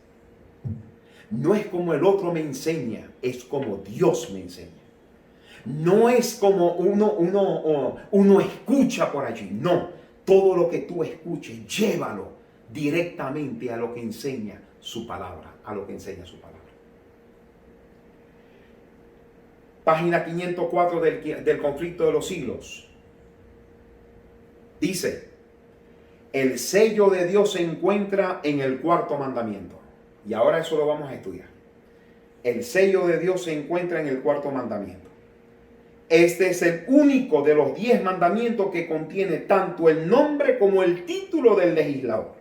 B: No es como el otro me enseña, es como Dios me enseña. No es como uno escucha por allí, no. Todo lo que tú escuches, llévalo directamente a lo que enseña su palabra, Página 504 del Conflicto de los Siglos. Dice, el sello de Dios se encuentra en el cuarto mandamiento. Y ahora eso lo vamos a estudiar. El sello de Dios se encuentra en el cuarto mandamiento. Este es el único de los 10 mandamientos que contiene tanto el nombre como el título del legislador.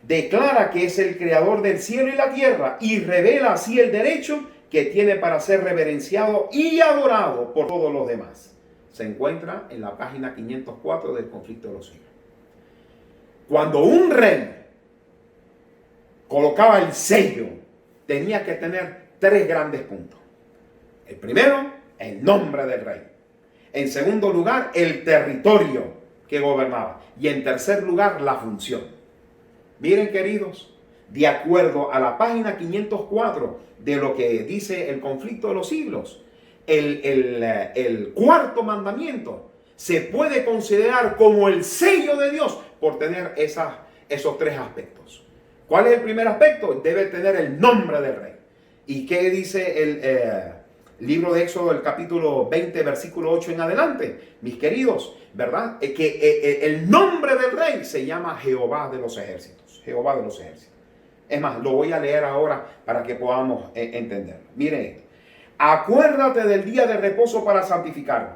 B: Declara que es el creador del cielo y la tierra y revela así el derecho que tiene para ser reverenciado y adorado por todos los demás. Se encuentra en la página 504 del Conflicto de los Siglos. Cuando un rey colocaba el sello, tenía que tener 3 grandes puntos. El primero, el nombre del rey. En segundo lugar, el territorio que gobernaba. Y en tercer lugar, la función. Miren, queridos, de acuerdo a la página 504 de lo que dice el Conflicto de los Siglos, el cuarto mandamiento se puede considerar como el sello de Dios por tener esos 3 aspectos. ¿Cuál es el primer aspecto? Debe tener el nombre del rey. ¿Y qué dice el libro de Éxodo, el capítulo 20, versículo 8 en adelante? Mis queridos, ¿verdad? Que el nombre del rey se llama Jehová de los ejércitos. Jehová de los ejércitos. Es más, lo voy a leer ahora para que podamos entenderlo. Miren esto. Acuérdate del día de reposo para santificarlo.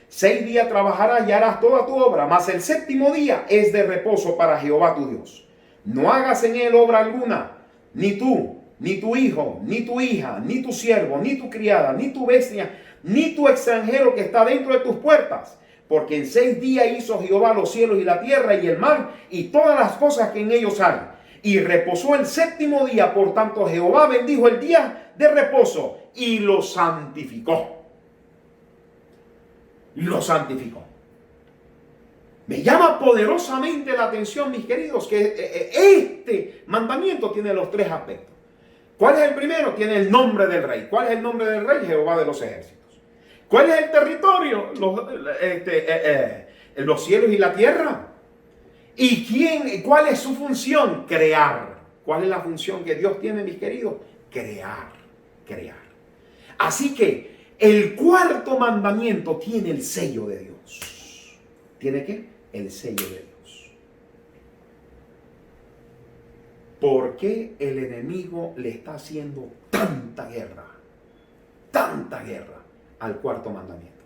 B: 6 días trabajarás y harás toda tu obra, mas el 7º día es de reposo para Jehová tu Dios. No hagas en él obra alguna, ni tú, ni tu hijo, ni tu hija, ni tu siervo, ni tu criada, ni tu bestia, ni tu extranjero que está dentro de tus puertas. Porque en 6 días hizo Jehová los cielos y la tierra y el mar y todas las cosas que en ellos hay. Y reposó el 7º día, por tanto Jehová bendijo el día de reposo y lo santificó. y lo santificó. Me llama poderosamente la atención, mis queridos, que este mandamiento tiene los tres aspectos. ¿Cuál es el primero? Tiene el nombre del rey. ¿Cuál es el nombre del rey? Jehová de los ejércitos. ¿Cuál es el territorio? Los cielos y la tierra. ¿Y cuál es su función? Crear. ¿Cuál es la función que Dios tiene, mis queridos? Crear. Así que el cuarto mandamiento tiene el sello de Dios. ¿Tiene qué? El sello de Dios. ¿Por qué el enemigo le está haciendo tanta guerra al cuarto mandamiento?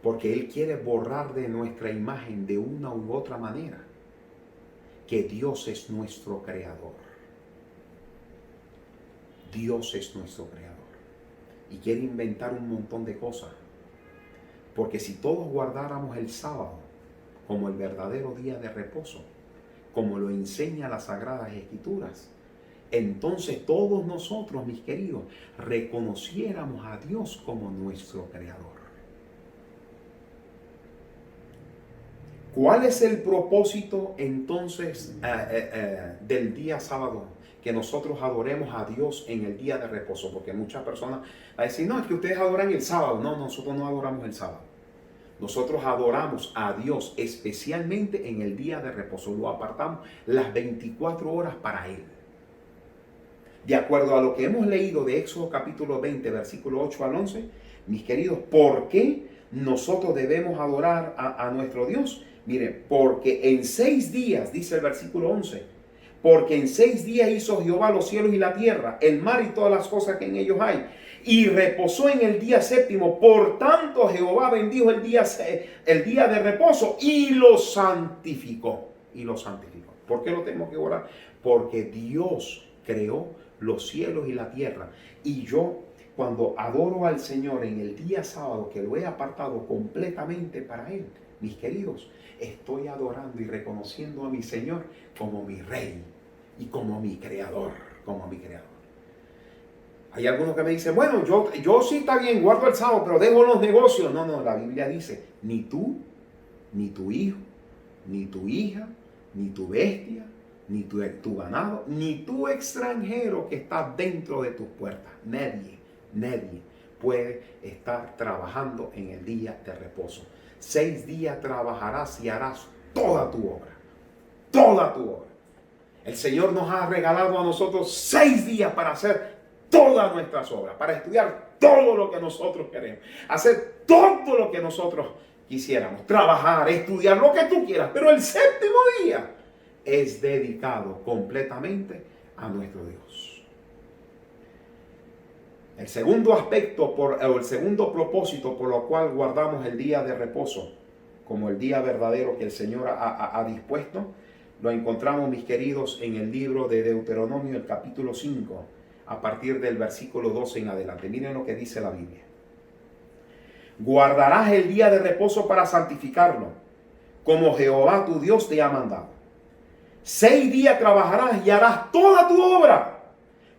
B: Porque él quiere borrar de nuestra imagen de una u otra manera que Dios es nuestro creador. Dios es nuestro creador. Y quiere inventar un montón de cosas. Porque si todos guardáramos el sábado como el verdadero día de reposo, como lo enseña las Sagradas Escrituras, entonces todos nosotros, mis queridos, reconociéramos a Dios como nuestro creador. ¿Cuál es el propósito entonces del día sábado? Que nosotros adoremos a Dios en el día de reposo, porque muchas personas van a decir, no, es que ustedes adoran el sábado. No, nosotros no adoramos el sábado. Nosotros adoramos a Dios especialmente en el día de reposo. Lo apartamos las 24 horas para Él. De acuerdo a lo que hemos leído de Éxodo capítulo 20, versículo 8 al 11, mis queridos, ¿por qué nosotros debemos adorar a nuestro Dios? Mire, porque en 6 días, dice el versículo 11, porque en 6 días hizo Jehová los cielos y la tierra, el mar y todas las cosas que en ellos hay, y reposó en el día séptimo. Por tanto, Jehová bendijo el día de reposo y lo santificó. ¿Por qué lo tenemos que orar? Porque Dios creó los cielos y la tierra. Y yo, cuando adoro al Señor en el día sábado, que lo he apartado completamente para Él, mis queridos, estoy adorando y reconociendo a mi Señor como mi Rey y como mi Creador, Hay algunos que me dicen, bueno, yo sí está bien, guardo el sábado, pero dejo los negocios. No, la Biblia dice, ni tú, ni tu hijo, ni tu hija, ni tu bestia, ni tu ganado, ni tu extranjero que está dentro de tus puertas. Nadie puede estar trabajando en el día de reposo. 6 días trabajarás y harás toda tu obra. El Señor nos ha regalado a nosotros 6 días para hacer todas nuestras obras, para estudiar todo lo que nosotros queremos, hacer todo lo que nosotros quisiéramos, trabajar, estudiar lo que tú quieras, pero el séptimo día es dedicado completamente a nuestro Dios. El segundo aspecto, el segundo propósito por lo cual guardamos el día de reposo como el día verdadero que el Señor ha dispuesto, lo encontramos, mis queridos, en el libro de Deuteronomio, el capítulo 5, a partir del versículo 12 en adelante. Miren lo que dice la Biblia. Guardarás el día de reposo para santificarlo, como Jehová tu Dios te ha mandado. 6 días trabajarás y harás toda tu obra,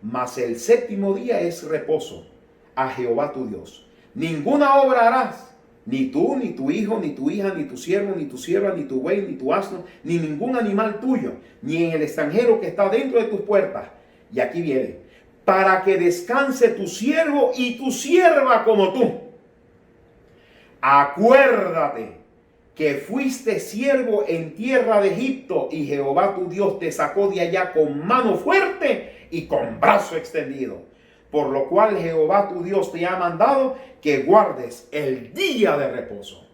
B: mas el séptimo día es reposo a Jehová tu Dios. Ninguna obra harás, ni tú, ni tu hijo, ni tu hija, ni tu siervo, ni tu sierva, ni tu buey, ni tu asno, ni ningún animal tuyo, ni en el extranjero que está dentro de tus puertas. Y aquí viene, para que descanse tu siervo y tu sierva como tú. Acuérdate que fuiste siervo en tierra de Egipto y Jehová tu Dios te sacó de allá con mano fuerte y con brazo extendido. Por lo cual Jehová tu Dios te ha mandado que guardes el día de reposo.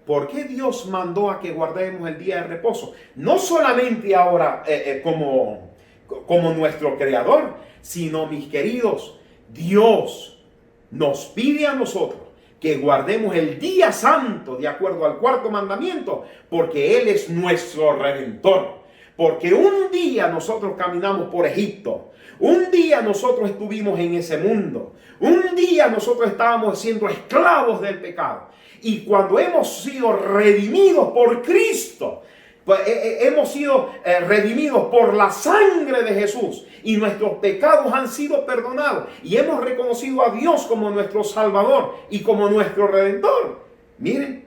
B: ¿Por qué Dios mandó a que guardemos el día de reposo? No solamente ahora como nuestro creador, sino, mis queridos, Dios nos pide a nosotros que guardemos el día santo de acuerdo al cuarto mandamiento, porque Él es nuestro redentor. Porque un día nosotros caminamos por Egipto, un día nosotros estuvimos en ese mundo, un día nosotros estábamos siendo esclavos del pecado. Y cuando hemos sido redimidos por Cristo, Pues, hemos sido redimidos por la sangre de Jesús y nuestros pecados han sido perdonados y hemos reconocido a Dios como nuestro Salvador y como nuestro Redentor. Miren,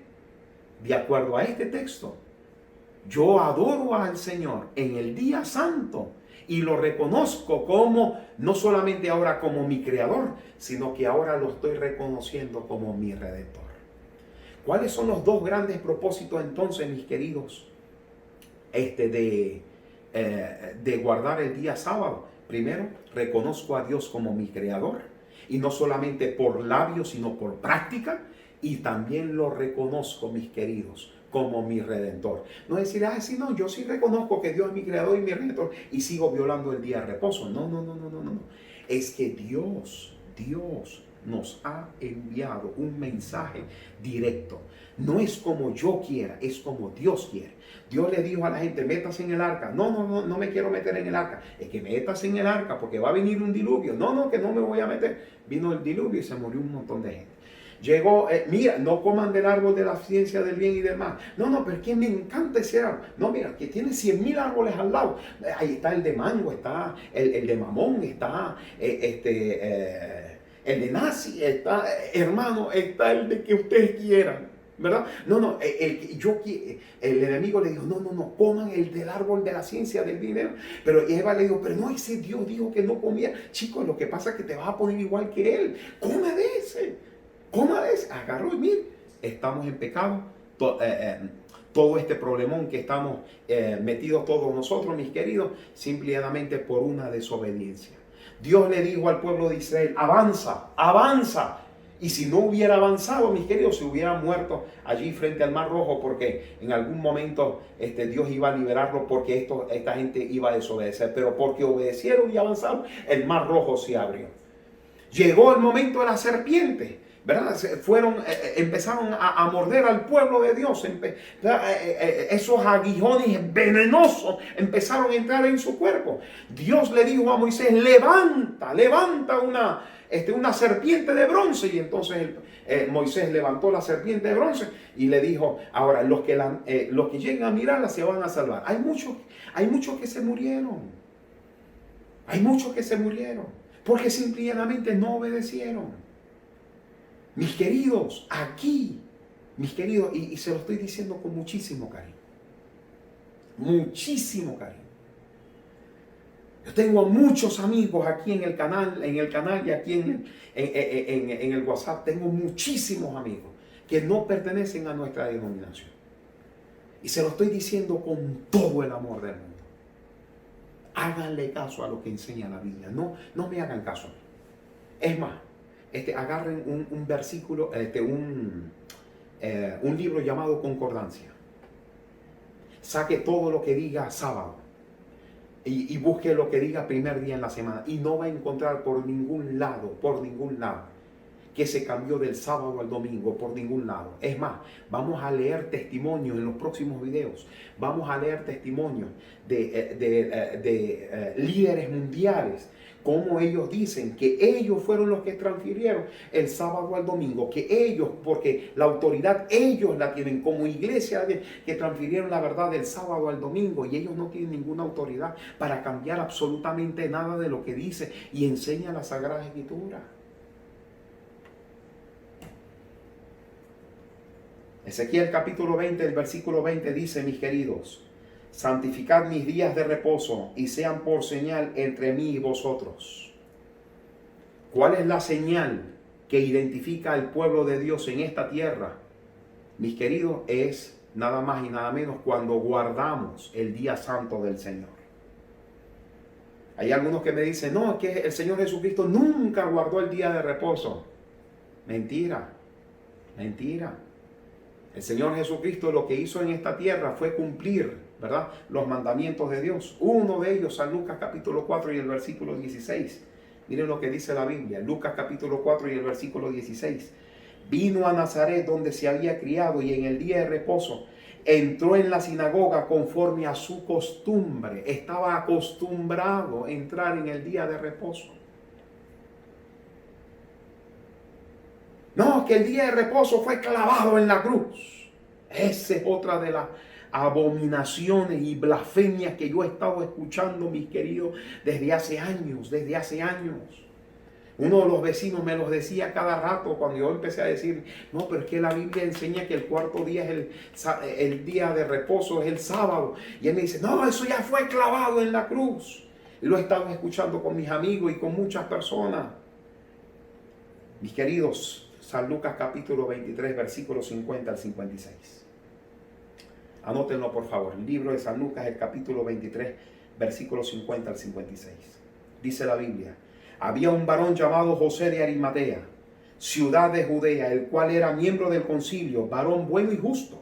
B: de acuerdo a este texto, yo adoro al Señor en el día santo y lo reconozco como, no solamente ahora como mi Creador, sino que ahora lo estoy reconociendo como mi Redentor. ¿Cuáles son los dos grandes propósitos entonces, mis queridos, de guardar el día sábado? Primero, reconozco a Dios como mi Creador, y no solamente por labios, sino por práctica, y también lo reconozco, mis queridos, como mi Redentor. No decir, sí, no, yo sí reconozco que Dios es mi Creador y mi Redentor, y sigo violando el día de reposo. No. Es que Dios nos ha enviado un mensaje directo. No es como yo quiera, es como Dios quiere. Dios le dijo a la gente, métase en el arca. No me quiero meter en el arca. Es que métase en el arca porque va a venir un diluvio. Que no me voy a meter. Vino el diluvio y se murió un montón de gente. Llegó, mira, no coman del árbol de la ciencia del bien y del mal. Pero es que me encanta ese árbol. No, mira, que tiene 100,000 árboles al lado. Ahí está el de mango, está el de mamón, está el de nazi, está, hermano, está el de que ustedes quieran, ¿verdad? El enemigo le dijo, no, coman el del árbol de la ciencia del bien. Pero Eva le dijo, pero no, ese Dios dijo que no comía. Chicos, lo que pasa es que te vas a poner igual que él. Come de ese. Agarró y mire, estamos en pecado. Todo este problemón que estamos metidos todos nosotros, mis queridos, simplemente por una desobediencia. Dios le dijo al pueblo de Israel, avanza. Y si no hubiera avanzado, mis queridos, se hubiera muerto allí frente al Mar Rojo, porque en algún momento Dios iba a liberarlo, porque esta gente iba a desobedecer. Pero porque obedecieron y avanzaron, el Mar Rojo se abrió. Llegó el momento de la serpiente, ¿verdad? Empezaron a morder al pueblo de Dios. Esos aguijones venenosos empezaron a entrar en su cuerpo. Dios le dijo a Moisés, levanta una serpiente de bronce. Y entonces Moisés levantó la serpiente de bronce y le dijo, ahora los que lleguen a mirarla se van a salvar. Hay muchos que se murieron. Porque simplemente no obedecieron. Mis queridos, y se lo estoy diciendo con muchísimo cariño. Yo tengo muchos amigos aquí en el canal y aquí en el WhatsApp. Tengo muchísimos amigos que no pertenecen a nuestra denominación. Y se lo estoy diciendo con todo el amor del mundo. Háganle caso a lo que enseña la Biblia. No me hagan caso. Es más, agarren un versículo, un libro llamado Concordancia. Saque todo lo que diga sábado y busque lo que diga primer día en la semana, y no va a encontrar por ningún lado que se cambió del sábado al domingo, por ningún lado. Es más, vamos a leer testimonios en los próximos videos. Vamos a leer testimonios de líderes mundiales, como ellos dicen que ellos fueron los que transfirieron el sábado al domingo, que ellos, porque la autoridad ellos la tienen como iglesia, que transfirieron la verdad del sábado al domingo, y ellos no tienen ninguna autoridad para cambiar absolutamente nada de lo que dice y enseña la Sagrada Escritura. Ezequiel capítulo 20, el versículo 20 dice, mis queridos, santificad mis días de reposo y sean por señal entre mí y vosotros. ¿Cuál es la señal que identifica al pueblo de Dios en esta tierra? Mis queridos, es nada más y nada menos cuando guardamos el día santo del Señor. Hay algunos que me dicen, no, es que el Señor Jesucristo nunca guardó el día de reposo. Mentira. El Señor Jesucristo lo que hizo en esta tierra fue cumplir, ¿verdad?, los mandamientos de Dios. Uno de ellos, San Lucas capítulo 4 y el versículo 16. Miren lo que dice la Biblia, Lucas capítulo 4 y el versículo 16. Vino a Nazaret donde se había criado, y en el día de reposo entró en la sinagoga conforme a su costumbre. Estaba acostumbrado a entrar en el día de reposo. No, que el día de reposo fue clavado en la cruz. Esa es otra abominaciones y blasfemias que yo he estado escuchando, mis queridos, desde hace años. Uno de los vecinos me los decía cada rato cuando yo empecé a decir, no, pero es que la Biblia enseña que el cuarto día es el día de reposo, es el sábado. Y él me dice, no, eso ya fue clavado en la cruz. Y lo he estado escuchando con mis amigos y con muchas personas. Mis queridos, San Lucas capítulo 23, versículos 50 al 56. Anótenlo por favor. El libro de San Lucas, el capítulo 23, versículos 50 al 56. Dice la Biblia. Había un varón llamado José de Arimatea, ciudad de Judea, el cual era miembro del concilio, varón bueno y justo.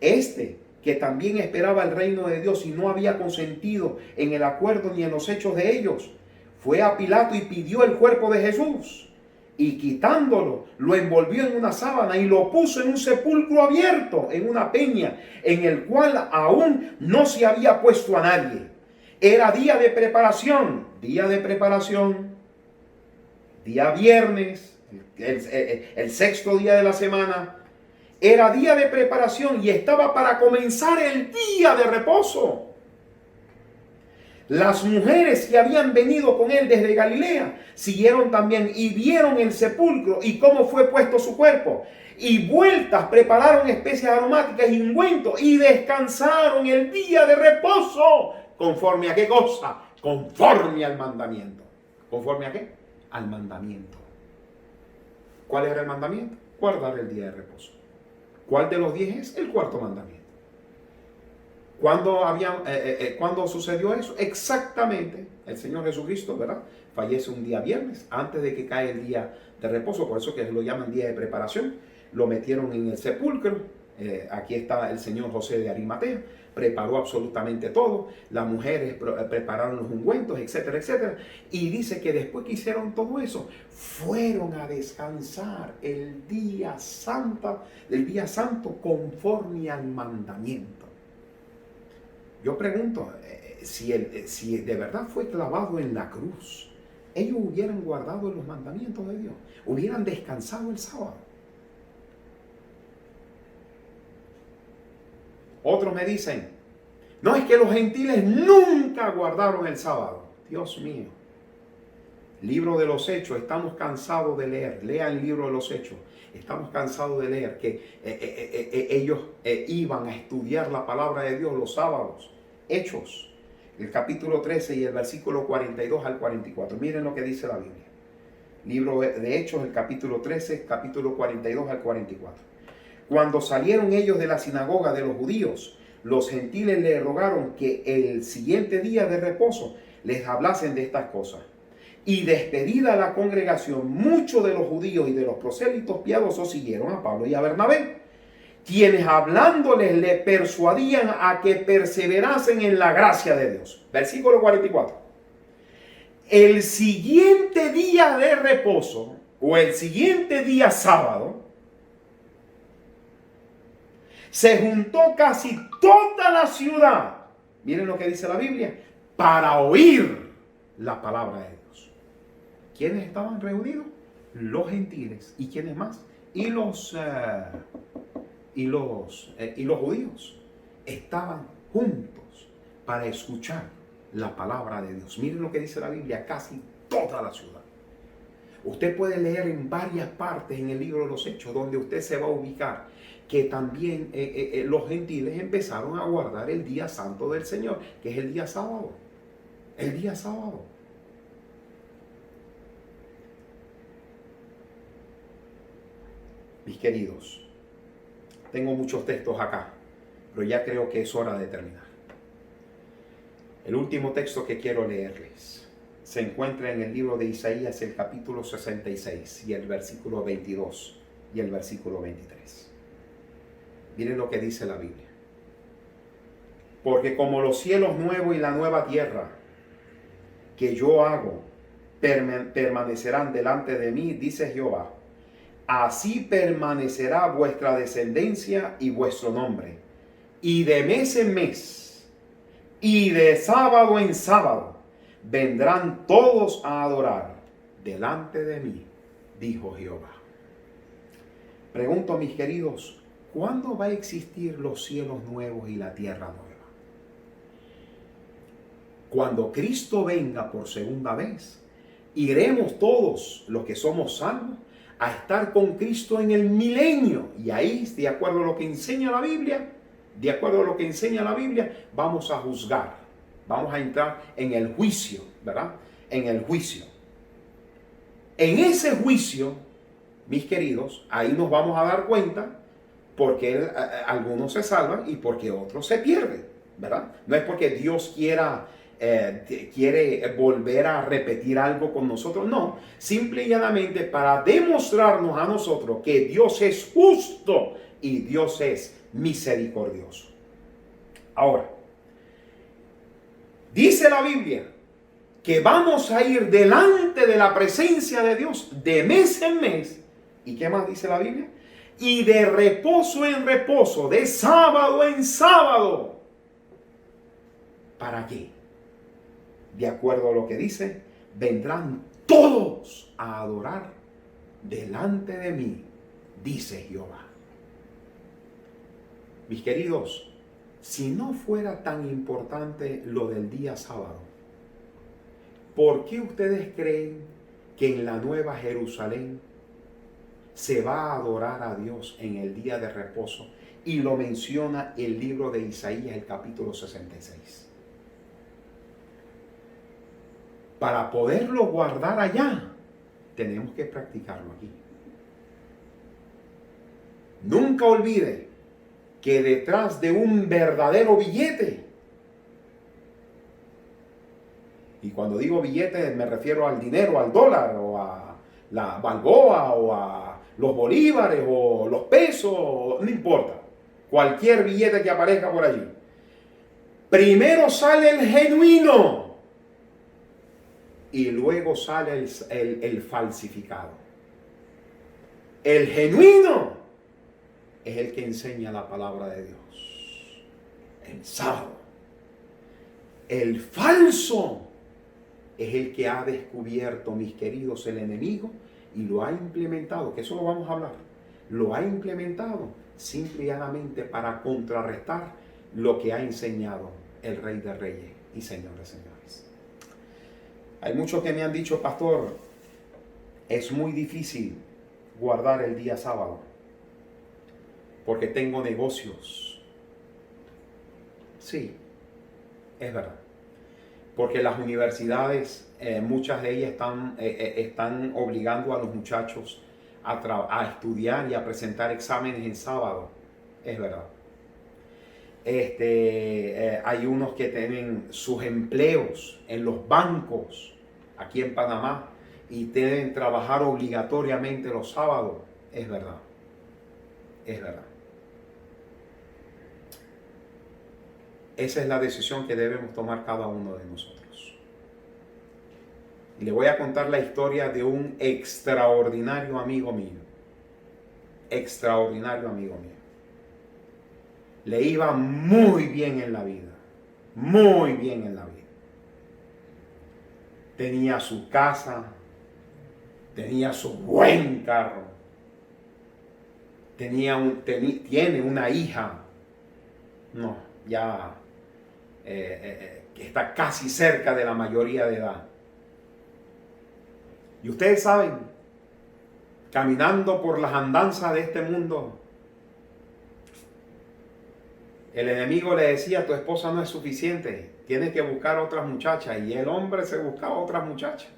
B: Que también esperaba el reino de Dios y no había consentido en el acuerdo ni en los hechos de ellos, fue a Pilato y pidió el cuerpo de Jesús. Y quitándolo, lo envolvió en una sábana y lo puso en un sepulcro abierto, en una peña, en el cual aún no se había puesto a nadie. Era día de preparación, día viernes, el sexto día de la semana. Era día de preparación y estaba para comenzar el día de reposo. Las mujeres que habían venido con él desde Galilea siguieron también y vieron el sepulcro y cómo fue puesto su cuerpo. Y vueltas prepararon especias aromáticas y ungüentos y descansaron el día de reposo. ¿Conforme a qué cosa? Conforme al mandamiento. ¿Conforme a qué? Al mandamiento. ¿Cuál era el mandamiento? Guardar el día de reposo. ¿Cuál de los 10 es? El cuarto mandamiento. ¿Cuándo sucedió eso? Exactamente, el Señor Jesucristo, ¿verdad? Fallece un día viernes, antes de que cae el día de reposo, por eso que lo llaman día de preparación. Lo metieron en el sepulcro. Aquí está el señor José de Arimatea, preparó absolutamente todo, las mujeres prepararon los ungüentos, etcétera, etcétera, y dice que después que hicieron todo eso, fueron a descansar el día santo conforme al mandamiento. Yo pregunto, si de verdad fue clavado en la cruz, ellos hubieran guardado los mandamientos de Dios, hubieran descansado el sábado. Otros me dicen, no, es que los gentiles nunca guardaron el sábado. Dios mío. Libro de los Hechos, estamos cansados de leer. Lean el libro de los Hechos. Estamos cansados de leer que ellos iban a estudiar la palabra de Dios los sábados. Hechos, el capítulo 13 y el versículo 42 al 44. Miren lo que dice la Biblia. Libro de Hechos, el capítulo 13, capítulo 42 al 44. Cuando salieron ellos de la sinagoga de los judíos, los gentiles le rogaron que el siguiente día de reposo les hablasen de estas cosas. Y despedida la congregación, muchos de los judíos y de los prosélitos piadosos siguieron a Pablo y a Bernabé, quienes hablándoles le persuadían a que perseverasen en la gracia de Dios. Versículo 44. El siguiente día de reposo, o el siguiente día sábado, se juntó casi toda la ciudad, miren lo que dice la Biblia, para oír la palabra de Dios. ¿Quiénes estaban reunidos? Los gentiles. ¿Y quiénes más? Y los judíos. Estaban juntos para escuchar la palabra de Dios. Miren lo que dice la Biblia, casi toda la ciudad. Usted puede leer en varias partes en el libro de los Hechos, donde usted se va a ubicar, que también los gentiles empezaron a guardar el día santo del Señor, que es el día sábado. El día sábado. Mis queridos, tengo muchos textos acá, pero ya creo que es hora de terminar. El último texto que quiero leerles se encuentra en el libro de Isaías, el capítulo 66 y el versículo 22 y el versículo 23. Miren lo que dice la Biblia. Porque como los cielos nuevos y la nueva tierra que yo hago permanecerán delante de mí, dice Jehová, así permanecerá vuestra descendencia y vuestro nombre. Y de mes en mes, y de sábado en sábado, vendrán todos a adorar delante de mí, dijo Jehová. Pregunto, mis queridos, ¿cuándo va a existir los cielos nuevos y la tierra nueva? Cuando Cristo venga por segunda vez, iremos todos los que somos salvos a estar con Cristo en el milenio. Y ahí, de acuerdo a lo que enseña la Biblia, vamos a juzgar. Vamos a entrar en el juicio, ¿verdad? En el juicio. En ese juicio, mis queridos, ahí nos vamos a dar cuenta porque algunos se salvan y porque otros se pierden, ¿verdad? No es porque Dios quiere volver a repetir algo con nosotros, no. Simple y llanamente para demostrarnos a nosotros que Dios es justo y Dios es misericordioso. Ahora, dice la Biblia que vamos a ir delante de la presencia de Dios de mes en mes. ¿Y qué más dice la Biblia? Y de reposo en reposo, de sábado en sábado. ¿Para qué? De acuerdo a lo que dice, vendrán todos a adorar delante de mí, dice Jehová. Mis queridos, si no fuera tan importante lo del día sábado, ¿por qué ustedes creen que en la Nueva Jerusalén se va a adorar a Dios en el día de reposo? Y lo menciona el libro de Isaías, el capítulo 66. Para poderlo guardar allá, tenemos que practicarlo aquí. Nunca olvide que detrás de un verdadero billete, y cuando digo billete me refiero al dinero, al dólar, o a la balboa, o a los bolívares, o los pesos, no importa. Cualquier billete que aparezca por allí. Primero sale el genuino y luego sale el falsificado. El genuino es el que enseña la palabra de Dios, el sábado. El falso es el que ha descubierto, mis queridos, el enemigo y lo ha implementado, que eso lo vamos a hablar, lo ha implementado simple y llanamente para contrarrestar lo que ha enseñado el Rey de Reyes y Señor de Señores. Hay muchos que me han dicho, pastor, es muy difícil guardar el día sábado porque tengo negocios. Sí, es verdad. Porque las universidades, muchas de ellas están obligando a los muchachos a estudiar y a presentar exámenes en sábado. Es verdad. Hay unos que tienen sus empleos en los bancos aquí en Panamá y deben trabajar obligatoriamente los sábados. Es verdad. Es verdad. Esa es la decisión que debemos tomar cada uno de nosotros. Y le voy a contar la historia de un extraordinario amigo mío. Extraordinario amigo mío. Le iba muy bien en la vida. Muy bien en la vida. Tenía su casa. Tenía su buen carro. Tiene una hija. No, ya que está casi cerca de la mayoría de edad. Y ustedes saben, caminando por las andanzas de este mundo, el enemigo le decía, tu esposa no es suficiente, tienes que buscar otras muchachas. Y el hombre se buscaba otras muchachas.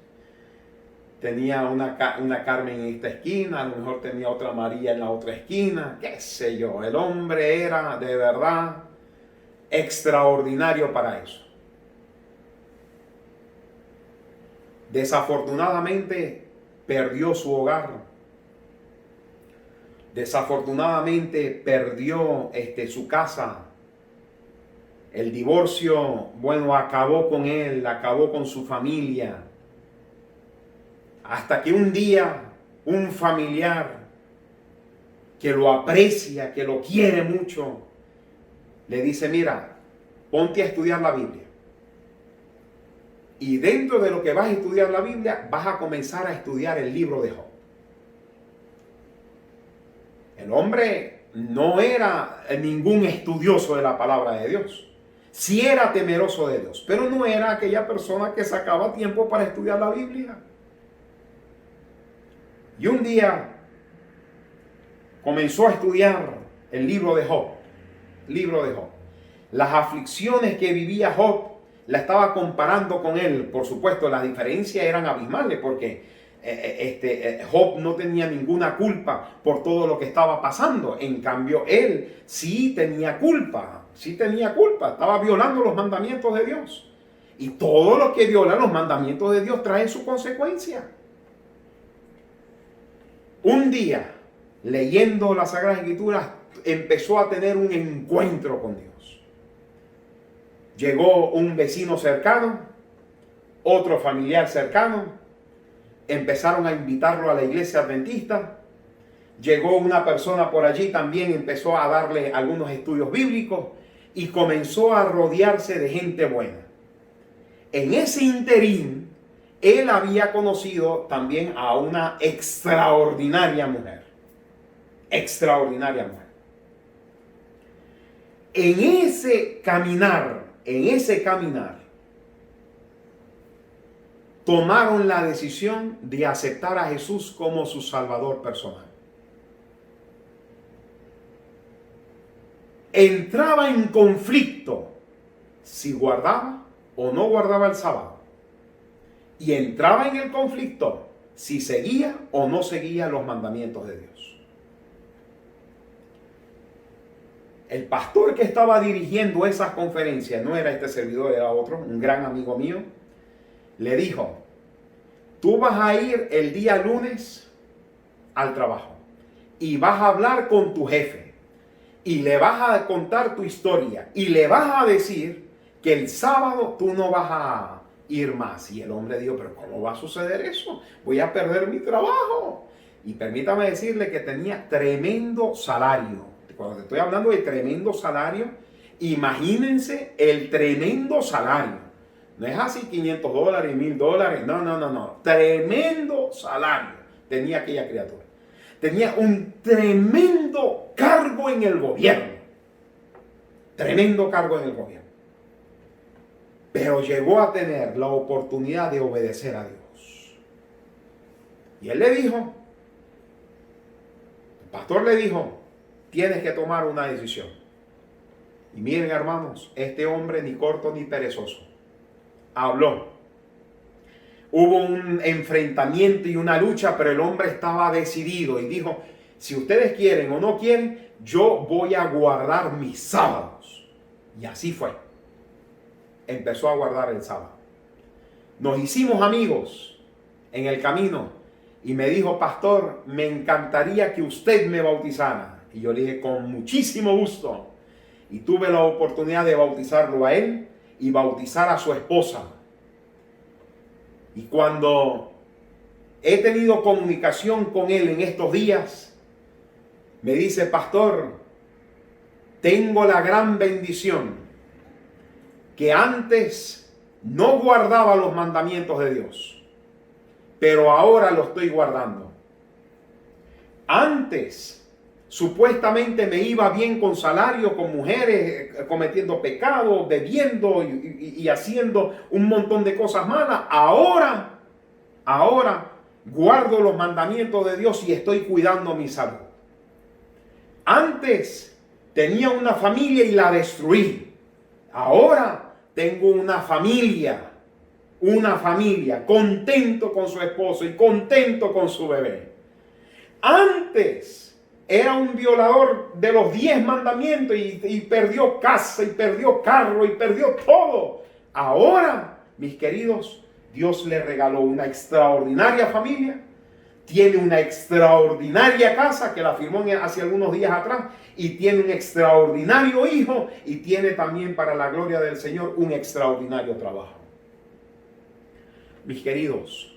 B: Tenía una Carmen en esta esquina, a lo mejor tenía otra María en la otra esquina, qué sé yo. El hombre era de verdad extraordinario para eso. Desafortunadamente perdió su hogar. Desafortunadamente perdió su casa. El divorcio, bueno, acabó con él, acabó con su familia. Hasta que un día un familiar que lo aprecia, que lo quiere mucho, le dice, mira, ponte a estudiar la Biblia. Y dentro de lo que vas a estudiar la Biblia, vas a comenzar a estudiar el libro de Job. El hombre no era ningún estudioso de la palabra de Dios. Sí era temeroso de Dios, pero no era aquella persona que sacaba tiempo para estudiar la Biblia. Y un día comenzó a estudiar el libro de Job. Las aflicciones que vivía Job la estaba comparando con él. Por supuesto, las diferencias eran abismales porque Job no tenía ninguna culpa por todo lo que estaba pasando. En cambio, él sí tenía culpa. Estaba violando los mandamientos de Dios. Y todo lo que viola los mandamientos de Dios trae su consecuencia. Un día, leyendo las Sagradas Escrituras, empezó a tener un encuentro con Dios. Llegó un vecino cercano, otro familiar cercano, empezaron a invitarlo a la iglesia adventista. Llegó una persona por allí también, empezó a darle algunos estudios bíblicos y comenzó a rodearse de gente buena. En ese interín, él había conocido también a una extraordinaria mujer. En ese caminar, tomaron la decisión de aceptar a Jesús como su Salvador personal. Entraba en conflicto si guardaba o no guardaba el sábado. Y entraba en el conflicto si seguía o no seguía los mandamientos de Dios. El pastor que estaba dirigiendo esas conferencias, no era este servidor, era otro, un gran amigo mío, le dijo: tú vas a ir el día lunes al trabajo y vas a hablar con tu jefe y le vas a contar tu historia y le vas a decir que el sábado tú no vas a ir más. Y el hombre dijo: pero ¿cómo va a suceder eso? Voy a perder mi trabajo. Y permítame decirle que tenía tremendo salario. Cuando te estoy hablando de tremendo salario, imagínense el tremendo salario. No es así $500, $1,000. No. Tremendo salario tenía aquella criatura. Tenía un tremendo cargo en el gobierno. Pero llegó a tener la oportunidad de obedecer a Dios. Y él le dijo, el pastor le dijo: tienes que tomar una decisión. Y miren, hermanos, este hombre ni corto ni perezoso habló. Hubo un enfrentamiento y una lucha, pero el hombre estaba decidido y dijo: si ustedes quieren o no quieren, yo voy a guardar mis sábados. Y así fue. Empezó a guardar el sábado. Nos hicimos amigos en el camino y me dijo: pastor, me encantaría que usted me bautizara. Y yo le dije: con muchísimo gusto. Y tuve la oportunidad de bautizarlo a él y bautizar a su esposa. Y cuando he tenido comunicación con él en estos días, me dice: pastor, tengo la gran bendición que antes no guardaba los mandamientos de Dios, pero ahora lo estoy guardando. Antes supuestamente me iba bien con salario, con mujeres, cometiendo pecados, bebiendo y haciendo un montón de cosas malas. Ahora guardo los mandamientos de Dios y estoy cuidando mi salud. Antes tenía una familia y la destruí. Ahora tengo una familia, contento con su esposo y contento con su bebé. Antes era un violador de los 10 mandamientos y perdió casa y perdió carro y perdió todo. Ahora, mis queridos, Dios le regaló una extraordinaria familia, tiene una extraordinaria casa que la firmó hace algunos días atrás, y tiene un extraordinario hijo, y tiene también, para la gloria del Señor, un extraordinario trabajo. Mis queridos,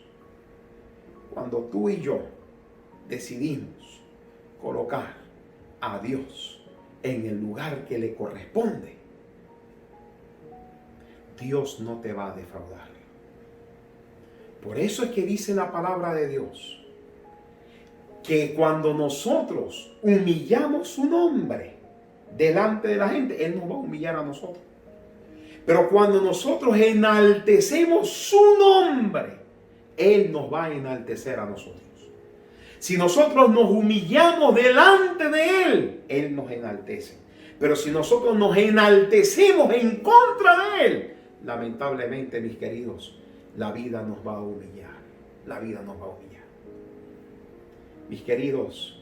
B: cuando tú y yo decidimos colocar a Dios en el lugar que le corresponde, Dios no te va a defraudar. Por eso es que dice la palabra de Dios que cuando nosotros humillamos su nombre delante de la gente, Él nos va a humillar a nosotros. Pero cuando nosotros enaltecemos su nombre, Él nos va a enaltecer a nosotros. Si nosotros nos humillamos delante de Él, Él nos enaltece. Pero si nosotros nos enaltecemos en contra de Él, lamentablemente, mis queridos, la vida nos va a humillar. La vida nos va a humillar. Mis queridos,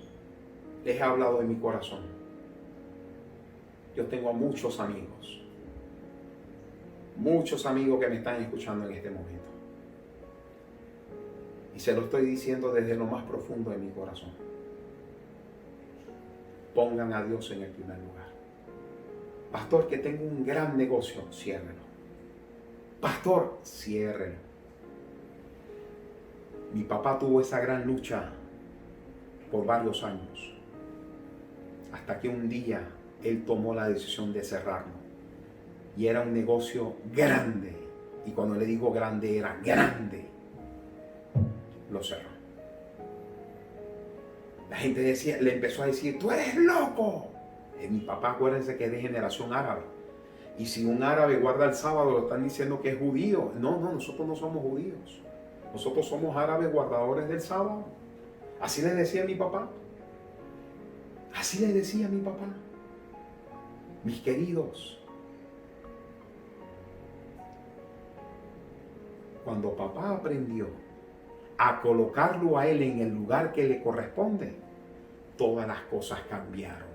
B: les he hablado de mi corazón. Yo tengo a muchos amigos que me están escuchando en este momento. Y se lo estoy diciendo desde lo más profundo de mi corazón. Pongan a Dios en el primer lugar. Pastor, que tengo un gran negocio, ciérrelo. Pastor, ciérrelo. Mi papá tuvo esa gran lucha por varios años, hasta que un día él tomó la decisión de cerrarlo. Y era un negocio grande. Y cuando le digo grande, era grande. Lo cerró. La gente le empezó a decir, tú eres loco. Mi papá, acuérdense que es de generación árabe. Y si un árabe guarda el sábado, lo están diciendo que es judío. No, nosotros no somos judíos. Nosotros somos árabes guardadores del sábado. Así le decía mi papá. Así le decía mi papá. Mis queridos, cuando papá aprendió a colocarlo a él en el lugar que le corresponde, todas las cosas cambiaron.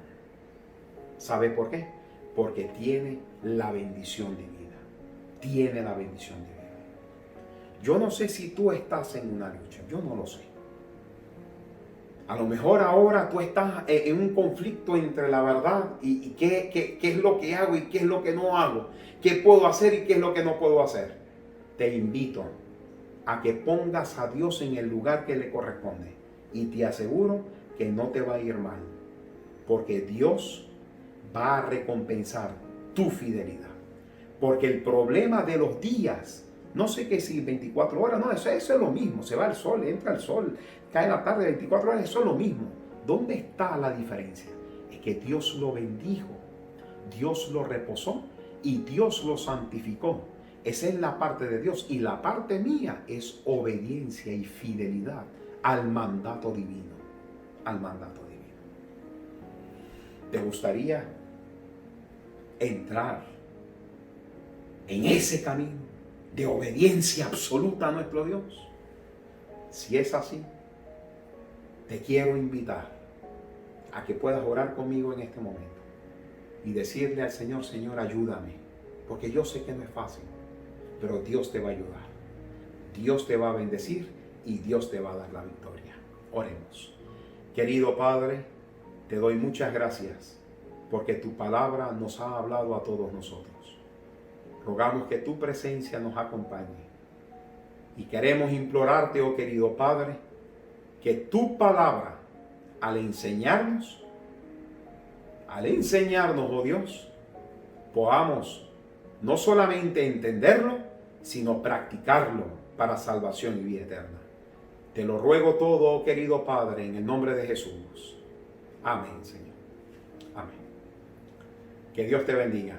B: ¿Sabe por qué? Porque tiene la bendición divina. Tiene la bendición divina. Yo no sé si tú estás en una lucha. Yo no lo sé. A lo mejor ahora tú estás en un conflicto entre la verdad y qué es lo que hago y qué es lo que no hago. ¿Qué puedo hacer y qué es lo que no puedo hacer? Te invito a que pongas a Dios en el lugar que le corresponde. Y te aseguro que no te va a ir mal. Porque Dios va a recompensar tu fidelidad. Porque el problema de los días, no sé qué si 24 horas, no, eso es lo mismo. Se va el sol, entra el sol, cae la tarde, 24 horas, eso es lo mismo. ¿Dónde está la diferencia? Es que Dios lo bendijo, Dios lo reposó y Dios lo santificó. Esa es la parte de Dios. Y la parte mía es obediencia y fidelidad al mandato divino. Al mandato divino. ¿Te gustaría entrar en ese camino de obediencia absoluta a nuestro Dios? Si es así, te quiero invitar a que puedas orar conmigo en este momento y decirle al Señor, Señor, ayúdame, porque yo sé que no es fácil, pero Dios te va a ayudar. Dios te va a bendecir y Dios te va a dar la victoria. Oremos. Querido Padre, te doy muchas gracias porque tu palabra nos ha hablado a todos nosotros. Rogamos que tu presencia nos acompañe. Y queremos implorarte, oh querido Padre, que tu palabra, al enseñarnos, oh Dios, podamos no solamente entenderlo, sino practicarlo para salvación y vida eterna. Te lo ruego todo, oh querido Padre, en el nombre de Jesús. Amén, Señor. Amén. Que Dios te bendiga.